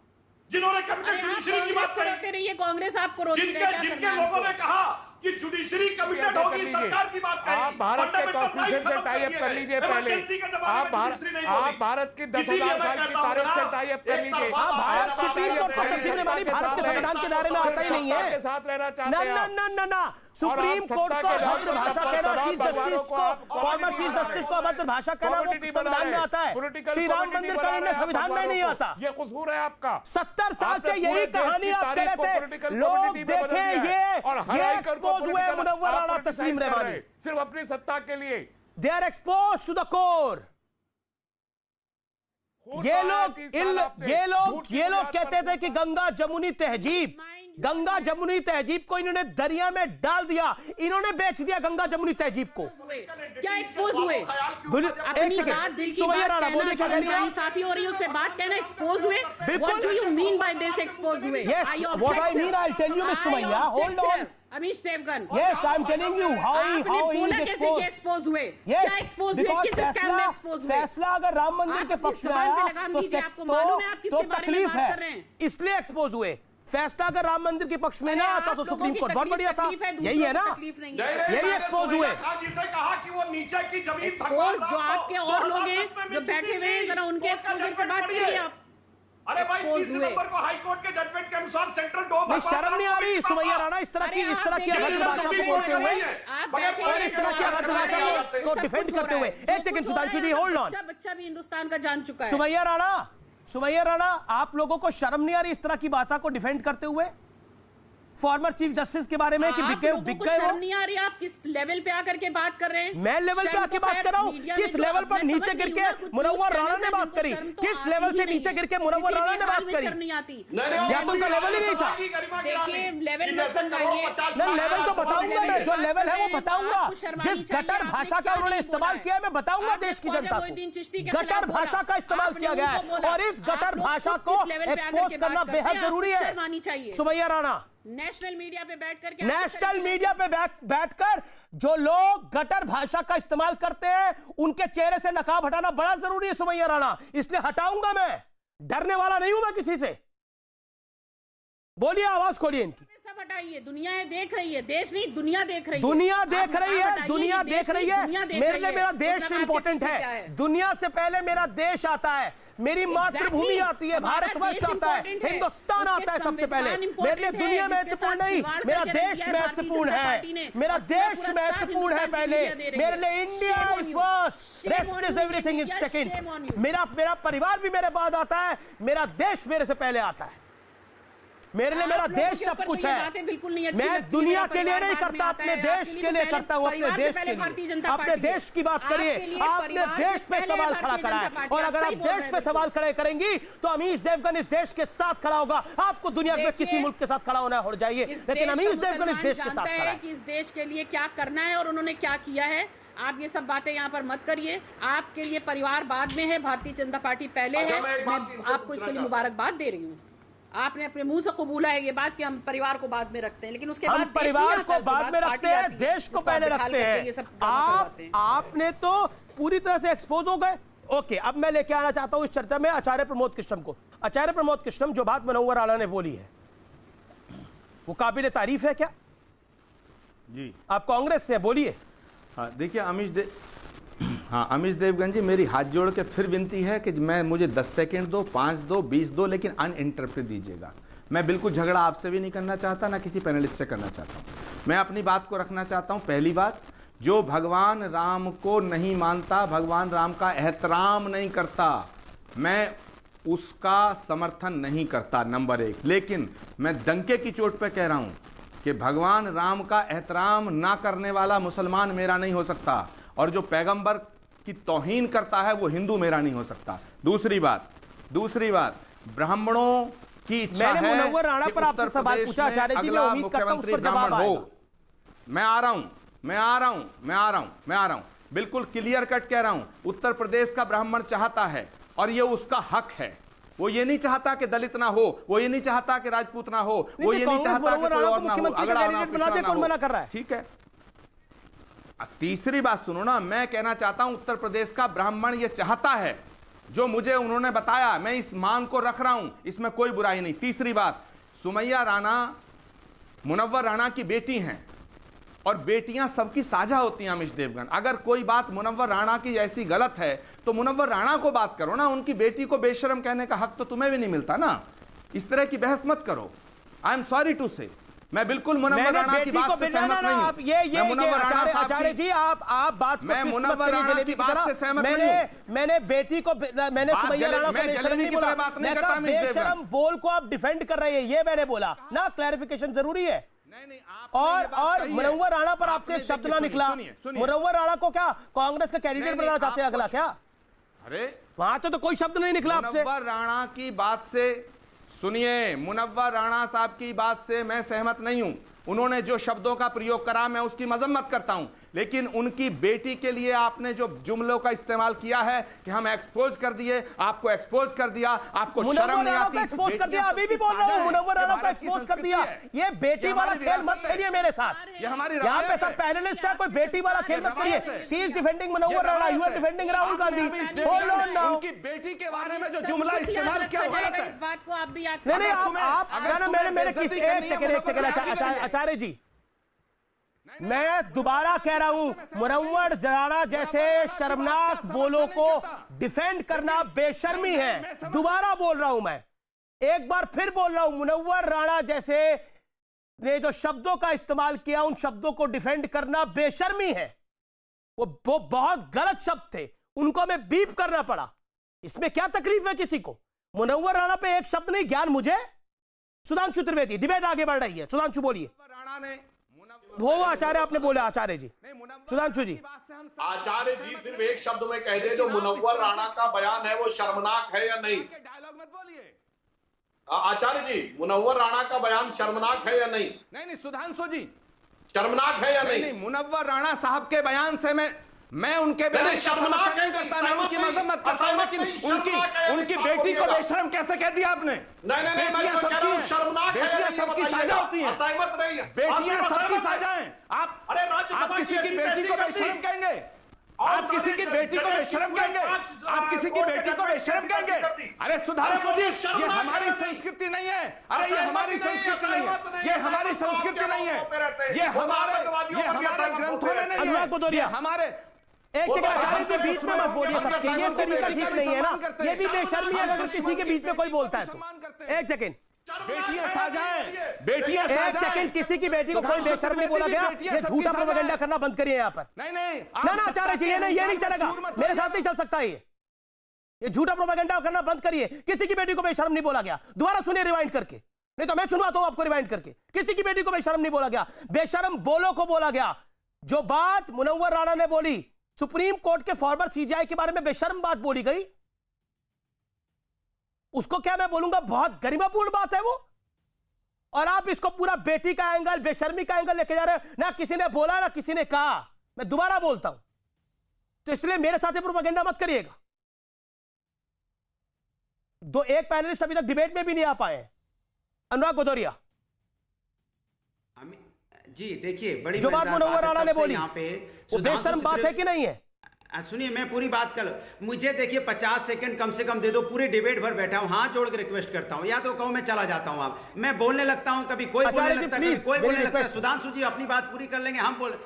S8: जिन्होंने कमिटेड जुडिशरी की बात
S9: करते रहिए, कांग्रेस आपको रोकती है।
S8: जिनके लोगों ने कहा कि जुडिशरी कमिटेड होगी, सरकार की बात कही।
S6: आप भारत के कॉन्स्टिट्यूशन से टाई अप कर लीजिए पहले। आप भारत की 10,000 साल की तारीख से टाई अप कर लीजिए।
S1: भारत सुप्रीम कोर्ट को तस्लीम वाली भारत के संविधान के दायरे में आता ही नहीं है।
S6: के साथ रहना चाहते हैं
S1: ना सुप्रीम कोर्ट को अभद्र भाषा कहना, चीफ जस्टिस को, फॉर्मर चीफ जस्टिस को अभद्र भाषा कहना वो संविधान में आता है। श्री राम मंदिर का निर्णय संविधान में नहीं आता।
S6: ये कसूर है आपका।
S1: 70 साल से यही कहानी आप कह रहे थे। लोग देखें ये एक्सपोज हुए मुनव्वर राणा, तस्लीम रहमानी
S6: सिर्फ अपनी सत्ता के लिए।
S1: They are expose to the core. ये लोग कहते थे कि गंगा जमुनी तहजीब को इन्होंने दरिया में डाल दिया, इन्होंने बेच दिया गंगा जमुनी तहजीब को।
S9: क्या एक्सपोज हुए? अपनी बात दिल की बात कहना, नाइंसाफी हो रही है उस पे बात कहना एक्सपोज हुए। What do you mean by this expose हुए?
S1: Yes, what I mean I'll tell you Miss Sumaiya. Hold on.
S9: Amish Devgan.
S1: Yes, I'm telling you how he is exposed.
S9: Expose हुए?
S1: Yes,
S9: क्या एक्सपोज हुए? किस स्कैम में एक्सपोज हुए?
S1: फैसला अगर राम मंदिर के पक्ष में आया तो तकलीफ है, इसलिए एक्सपोज हुए। फैसला अगर राम मंदिर के पक्ष में ना आता तो सुप्रीम कोर्ट बहुत बढ़िया था। यही है ना, यही एक्सपोज हुए।
S8: कहा कि वो नीचे की जमीन
S9: एक्सपोज जो आपके और लोग हैं जो बैठे हुए हैं, जरा उनके एक्सपोजर पर बात करिए आप।
S8: अरे भाई 30 नवंबर को हाई कोर्ट के जजमेंट के अनुसार सेंट्रल डोम में
S1: शर्म नहीं आ रही सुमैया राणा इस तरह की अभद्र भाषा को बोलते हुए और इस तरह की अभद्र भाषा को डिफेंड करते हुए? एक second Sudhanshu ji, hold on.
S9: बच्चा भी हिंदुस्तान का जान चुका है।
S1: सुमैया राणा, आप लोगों को शर्म नहीं आ रही इस तरह की भाषा को डिफेंड करते हुए फॉर्मर चीफ जस्टिस के बारे में कि बिक गए वो?
S9: शर्म नहीं आ रही? आप किस लेवल पे आकर के बात कर रहे हैं?
S1: मैं लेवल पे आके बात कर रहा हूँ। किस लेवल पर नीचे गिर के मुनव्वर राणा ने बात करी? किस लेवल से नीचे गिर के मुनव्वर राणा ने बात करी?
S9: नहीं आती
S1: या तो उनका लेवल ही नहीं था।
S9: देखिए लेवल मत समझाइए।
S1: लेवल तो बताऊंगा मैं, जो लेवल है वो बताऊंगा। जिस गटर भाषा का उन्होंने इस्तेमाल किया है मैं बताऊंगा देश की जनता को। गटर भाषा का इस्तेमाल किया गया है और इस गटर भाषा को एक्सपोज करना बेहद जरूरी है। सुमैया राणा,
S9: नेशनल मीडिया पे
S1: बैठकर जो लोग गटर भाषा का इस्तेमाल करते हैं उनके चेहरे से नकाब हटाना बड़ा जरूरी है सुमैया राणा, इसलिए हटाऊंगा मैं। डरने वाला नहीं हूं मैं किसी से। बोलिए, आवाज खोलिए इनकी।
S9: सब हटाइए, दुनिया देख रही है, देश नहीं दुनिया देख रही है।
S1: दुनिया देख रही है, दुनिया देख रही है। मेरे लिए मेरा देश इंपॉर्टेंट है। दुनिया से पहले मेरा देश आता है, मेरी मातृभूमि आती है, भारतवर्ष आता है, हिंदुस्तान आता है सबसे पहले। मेरे लिए दुनिया महत्वपूर्ण नहीं, मेरा देश महत्वपूर्ण है। मेरा देश महत्वपूर्ण है पहले। मेरे लिए India is first, rest is everything is second. मेरा परिवार भी मेरे बाद आता है, मेरा देश मेरे से पहले आता है। मेरे लिए मेरा देश सब कुछ है। मैं दुनिया के लिए नहीं करता, अपने देश के लिए करता हूं, अपने देश के लिए। अपने देश की बात करिए, आपने देश पे सवाल खड़ा करा है, और अगर आप देश पे सवाल खड़े करेंगी तो अमीश देवगन इस देश के साथ खड़ा होगा। आपको दुनिया के किसी मुल्क के साथ खड़ा होना हो जाइए, लेकिन अमीश देवगन इस देश के साथ खड़ा है
S9: कि इस देश के लिए क्या करना है और उन्होंने क्या किया है। आप ये सब बातें यहाँ पर मत करिए। आपके लिए परिवार बाद में है, भारतीय जनता पार्टी पहले है। मैं आपको इसके लिए मुबारकबाद दे रही हूँ। आपने अपने मुंह से कबूला है ये बात कि हम परिवार को बाद में रखते हैं, लेकिन उसके बाद
S1: परिवार को बाद में रखते हैं, देश को पहले रखते हैं। आपने तो पूरी तरह से एक्सपोज हो गए। ओके, अब मैं लेके आना चाहता हूं इस चर्चा में आचार्य प्रमोद कृष्णम को। आचार्य प्रमोद कृष्णम, जो बात मुनव्वर राणा ने बोली है वो काबिल तारीफ है क्या?
S2: जी,
S1: आप कांग्रेस से बोलिए।
S2: हाँ, देखिए अमीश देवगन जी, मेरी हाथ जोड़ के फिर विनती है कि मुझे 10 सेकंड दो, 5 दो, 20 दो, लेकिन अनइंटरप्टेड दीजिएगा। मैं बिल्कुल झगड़ा आपसे भी नहीं करना चाहता, ना किसी पैनलिस्ट से करना चाहता हूं। मैं अपनी बात को रखना चाहता हूं। पहली बात, जो भगवान राम को नहीं मानता, भगवान राम का एहतराम नहीं करता, मैं उसका समर्थन नहीं करता, नंबर 1। लेकिन मैं डंके की चोट पर कह रहा हूं कि भगवान राम का एहतराम ना करने वाला मुसलमान मेरा नहीं हो सकता, और जो पैगंबर की तौहीन करता है वो हिंदू मेरा नहीं हो सकता। दूसरी बात, ब्राह्मणों की इच्छा है
S1: मैंने मुनव्वर राणा पर आपसे सवाल पूछा आचार्य जी, मैं उम्मीद करता हूं उस पर जवाब आएगा।
S2: मैं आ रहा हूं, बिल्कुल क्लियर कट कह रहा हूं। उत्तर प्रदेश का ब्राह्मण चाहता है, और ये उसका हक है। वो ये नहीं चाहता कि दलित ना हो, वो ये नहीं चाहता कि राजपूत ना हो, वो ये नहीं चाहता कि कोई और ना हो।
S1: कौन मना कर रहा है?
S2: ठीक है। तीसरी बात सुनो ना, मैं कहना चाहता हूं उत्तर प्रदेश का ब्राह्मण ये चाहता है, जो मुझे उन्होंने बताया, मैं इस मांग को रख रहा हूं, इसमें कोई बुराई नहीं। तीसरी बात, सुमैया राणा मुनव्वर राणा की बेटी हैं, और बेटियां सबकी साझा होती हैं। अमीश देवगन, अगर कोई बात मुनव्वर राणा की ऐसी गलत है तो मुनव्वर राणा को बात करो ना, उनकी बेटी को बेशरम कहने का हक तो तुम्हें भी नहीं मिलता ना। इस तरह की बहस मत करो। आई एम सॉरी टू से, मैं बिल्कुल मुनव्वर राणा की बात से सहमत नहीं हूं।
S1: ये आचार्य जी, आप बात
S2: मैं मुनव्वर राणा की बात से सहमत नहीं हूं।
S1: मैंने बेटी को, मैंने सुमैया राणा को बेशरम नहीं बोला। मैं कहा बेशरम बोल को आप डिफेंड कर रहे हैं, ये मैंने बोला ना। क्लैरिफिकेशन जरूरी है।
S2: नहीं,
S1: और मुनव्वर राणा पर आपसे एक शब्द ना निकला। मुनव्वर राणा को क्या कांग्रेस का कैंडिडेट बनाना चाहते हैं अगला क्या?
S2: अरे
S1: वहां तो कोई शब्द नहीं निकला आपसे।
S2: मुनव्वर राणा की बात से, सुनिए, मुनव्वर राणा साहब की बात से मैं सहमत नहीं हूं। उन्होंने जो शब्दों का प्रयोग करा मैं उसकी मजम्मत करता हूं, लेकिन उनकी बेटी के लिए आपने जो जुमलों का इस्तेमाल किया है कि हम एक्सपोज कर दिए, आपको एक्सपोज कर दिया, आपको शर्म नहीं आती?
S1: एक्सपोज कर दिया, अभी भी बोल रहा हूं, मुनव्वर राणा को एक्सपोज कर दिया। ये बेटी वाला खेल मत खेलिए मेरे साथ।
S2: ये हमारी
S1: यहाँ पे सब पैनलिस्ट है, कोई बेटी वाला खेल मत करिए। She is defending Munawwar Rana, you are defending Rahul Gandhi. Hold on now.
S2: उनकी बेटी के बारे में जो जुमला इस्तेमाल किया गलत है।
S9: इस बात को आप भी याद
S1: नहीं, आचार्य जी, मैं दोबारा कह रहा हूं, मुनव्वर राणा जैसे शर्मनाक बोलों को डिफेंड करना बेशर्मी है। दोबारा बोल रहा हूं, मैं एक बार फिर बोल रहा हूं, मुनव्वर राणा जैसे ने जो शब्दों का इस्तेमाल किया, उन शब्दों को डिफेंड करना बेशर्मी है। वो बहुत गलत शब्द थे, उनको हमें बीप करना पड़ा। इसमें क्या तकलीफ है किसी को? मुनव्वर राणा पे एक शब्द नहीं, ज्ञान मुझे। सुधांशु त्रिवेदी, डिबेट आगे बढ़ रही है। सुधांशु बोलिए। वो आचार्य आपने बोला, आचार्य जी, सुधांशु जी।
S8: आचार्य जी सिर्फ एक शब्द में कह दे, जो मुनव्वर राणा का बयान है वो शर्मनाक है या नहीं?
S2: डायलॉग मत बोलिए।
S8: आचार्य जी, मुनव्वर राणा का बयान शर्मनाक है या नहीं?
S2: नहीं, सुधांशु जी,
S8: शर्मनाक है या नहीं?
S2: मुनव्वर राणा साहब के बयान से मैं उनके बयान
S8: शर्मनाक
S2: नहीं करता, मैं उनकी मजम्मत करता हूं, लेकिन उनकी बेटी को बेशरम कैसे कह दिया आपने?
S8: नहीं,
S2: बेटियां सबकी साझा होती हैं।
S8: असहमत नहीं है।
S2: बेटियां सबकी साझा हैं। आप किसी की बेटी को बेशरम कहेंगे? आप किसी की बेटी को बेशर्म कहेंगे? आप किसी की बेटी को बेशर्म कहेंगे? अरे सुधांशु जी, ये हमारी संस्कृति नहीं है। अरे ये हमारी संस्कृति नहीं है, ये हमारी संस्कृति नहीं है, ये हमारे ग्रंथों में नहीं है, ये हमारे
S1: एक सेकंड आचार्य जी, बीच में मत बोलिए सबके, ये तरीका ठीक नहीं है ना, ये भी बेशर्मी है अगर किसी के बीच में कोई बोलता है तो। एक सेकंड,
S2: बेटियां साझाएं, बेटियां
S1: एक सेकंड, किसी की बेटी को कोई बेशर्म नहीं बोला गया, ये झूठा प्रोपेगेंडा करना बंद करिए यहाँ पर।
S2: नहीं नहीं
S1: ना आचार्य जी, ये नहीं चलेगा, मेरे साथ नहीं चल सकता ये झूठा प्रोपेगेंडा करना बंद करिए। किसी की बेटी को बेशर्म नहीं बोला गया, दोबारा सुनिए रिवाइंड करके, नहीं तो मैं सुनवाता हूं आपको रिवाइंड करके। किसी की बेटी को बेशर्म नहीं बोला गया, बेशर्म बोलो को बोला गया। जो बात मुनव्वर राणा ने बोली, सुप्रीम कोर्ट के फॉर्मर सीजेआई के बारे में बेशर्म बात बोली गई, उसको क्या मैं बोलूंगा, बहुत गरिमापूर्ण बात है वो, और आप इसको पूरा बेटी का एंगल, बेशर्मी का एंगल लेके जा रहे हो। ना किसी ने बोला ना किसी ने कहा, मैं दोबारा बोलता हूं, तो इसलिए मेरे साथ प्रोपेगेंडा मत करिएगा। एक पैनलिस्ट अभी तक डिबेट में भी नहीं आ पाए, अनुराग भदौरिया
S7: जी। देखिए, बड़ी
S1: जो बात मुनव्वर राणा ने बोली,
S7: यहाँ पे
S1: वो बेशर्म बात है कि नहीं है?
S7: सुनिए, मैं पूरी बात कर, मुझे देखिए 50 सेकंड कम से कम दे दो, पूरे डिबेट भर बैठा हूं, हाथ जोड़ के रिक्वेस्ट करता हूं, या तो कहूं मैं चला जाता हूं, आप मैं बोलने लगता हूं, कभी कोई बोलने लगता है, कभी कोई बोलने लगता है। सुधांशु जी अपनी बात पूरी कर लेंगे, हम बोल,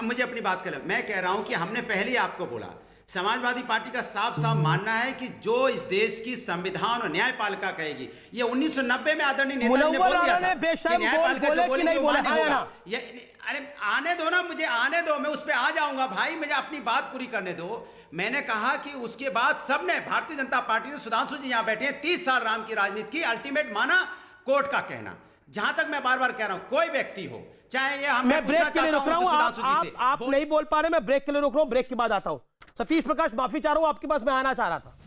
S7: मुझे अपनी बात कर, मैं कह रहा हूं कि हमने पहले ही आपको बोला, समाजवादी पार्टी का साफ साफ मानना है कि जो इस देश की संविधान और न्यायपालिका कहेगी, ये 1990 में आदरणीय नेताजी ने बोल दिया था कि न्यायपालिका बोले कि नहीं बोले, अरे आने दो ना, मुझे आने दो, मैं उस पर आ जाऊंगा भाई, मुझे अपनी बात पूरी करने दो। मैंने कहा कि उसके बाद सबने, भारतीय जनता पार्टी ने, सुधांशु जी यहाँ बैठे हैं, 30 साल राम की राजनीति की, अल्टीमेट माना कोर्ट का कहना। जहां तक मैं बार बार कह रहा हूं, कोई व्यक्ति हो, चाहे ये हम,
S1: मैं ब्रेक के लिए रुक रहा हूं, आप नहीं बोल पा रहे, मैं ब्रेक के लिए रुक रहा हूं, ब्रेक के बाद आता हूं। सतीश प्रकाश, माफी चाह रहा हूं, आपके पास मैं आना चाह रहा था।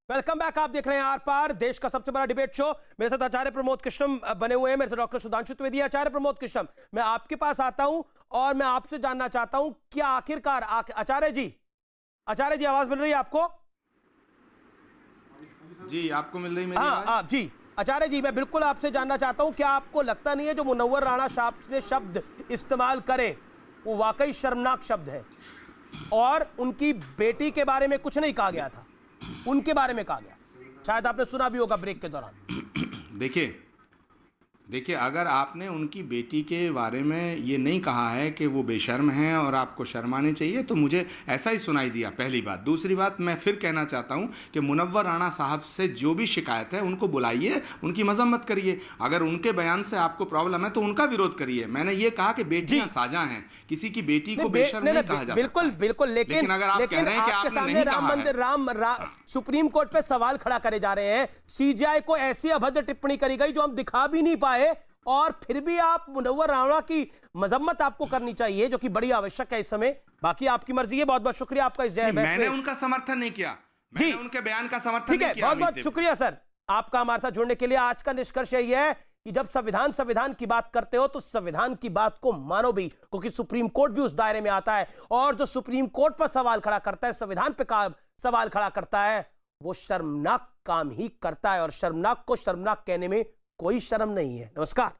S1: वेलकम बैक, आप देख रहे हैं आर पार, देश का सबसे बड़ा डिबेट शो। मेरे साथ आचार्य प्रमोद कृष्णम बने हुए हैं, मेरे साथ डॉक्टर सुधांशु त्रिवेदी। आचार्य प्रमोद कृष्णम, मैं आपके पास आता हूं और मैं आपसे जानना चाहता हूं, क्या आखिरकार आचार्य जी आवाज मिल रही है आपको?
S2: जी, आपको मिल रही मेरी आवाज?
S1: जी आचार्य जी, मैं बिल्कुल आपसे जानना चाहता हूं, क्या आपको लगता नहीं है जो मुनव्वर राणा साहब ने शब्द इस्तेमाल करे वो वाकई शर्मनाक शब्द है, और उनकी बेटी के बारे में कुछ नहीं कहा गया था, उनके बारे में कहा गया, शायद आपने सुना भी होगा ब्रेक के दौरान।
S2: देखिए, अगर आपने उनकी बेटी के बारे में ये नहीं कहा है कि वो बेशर्म हैं और आपको शर्माने चाहिए, तो मुझे ऐसा ही सुनाई दिया, पहली बात। दूसरी बात, मैं फिर कहना चाहता हूँ कि मुनव्वर राणा साहब से जो भी शिकायत है उनको बुलाइए, उनकी मजम्मत करिए। अगर उनके बयान से आपको प्रॉब्लम है तो उनका विरोध करिए। मैंने ये कहा कि बेटियां साझा हैं, किसी की बेटी को बेशर्म नहीं कहा जा सकता।
S1: बिल्कुल, लेकिन
S2: अगर आप कह रहे हैं कि आपने नहीं कहा है,
S1: सुप्रीम कोर्ट पे सवाल खड़ा करे जा रहे हैं, सीजेआई को ऐसी अभद्र टिप्पणी करी गई जो हम दिखा भी नहीं पाए, और फिर भी आप मुनव्वर राणा की मजम्मत आपको करनी चाहिए, जो कि बड़ी आवश्यक है इस समय। बाकी आपकी मर्जी है, बहुत बहुत शुक्रिया आपका इस जय।
S2: मैंने उनका समर्थन नहीं किया, मैंने उनके बयान का समर्थन नहीं किया।
S1: बहुत बहुत शुक्रिया सर आपका हमारे साथ जुड़ने के लिए। आज का निष्कर्ष यही है कि जब संविधान की बात करते हो तो संविधान की बात को मानो भी, क्योंकि सुप्रीम कोर्ट भी उस दायरे में आता है, और जो सुप्रीम कोर्ट पर सवाल खड़ा करता है, संविधान पे सवाल खड़ा करता है, वो शर्मनाक काम ही करता है, और शर्मनाक को शर्मनाक कहने में कोई शर्म नहीं है। नमस्कार।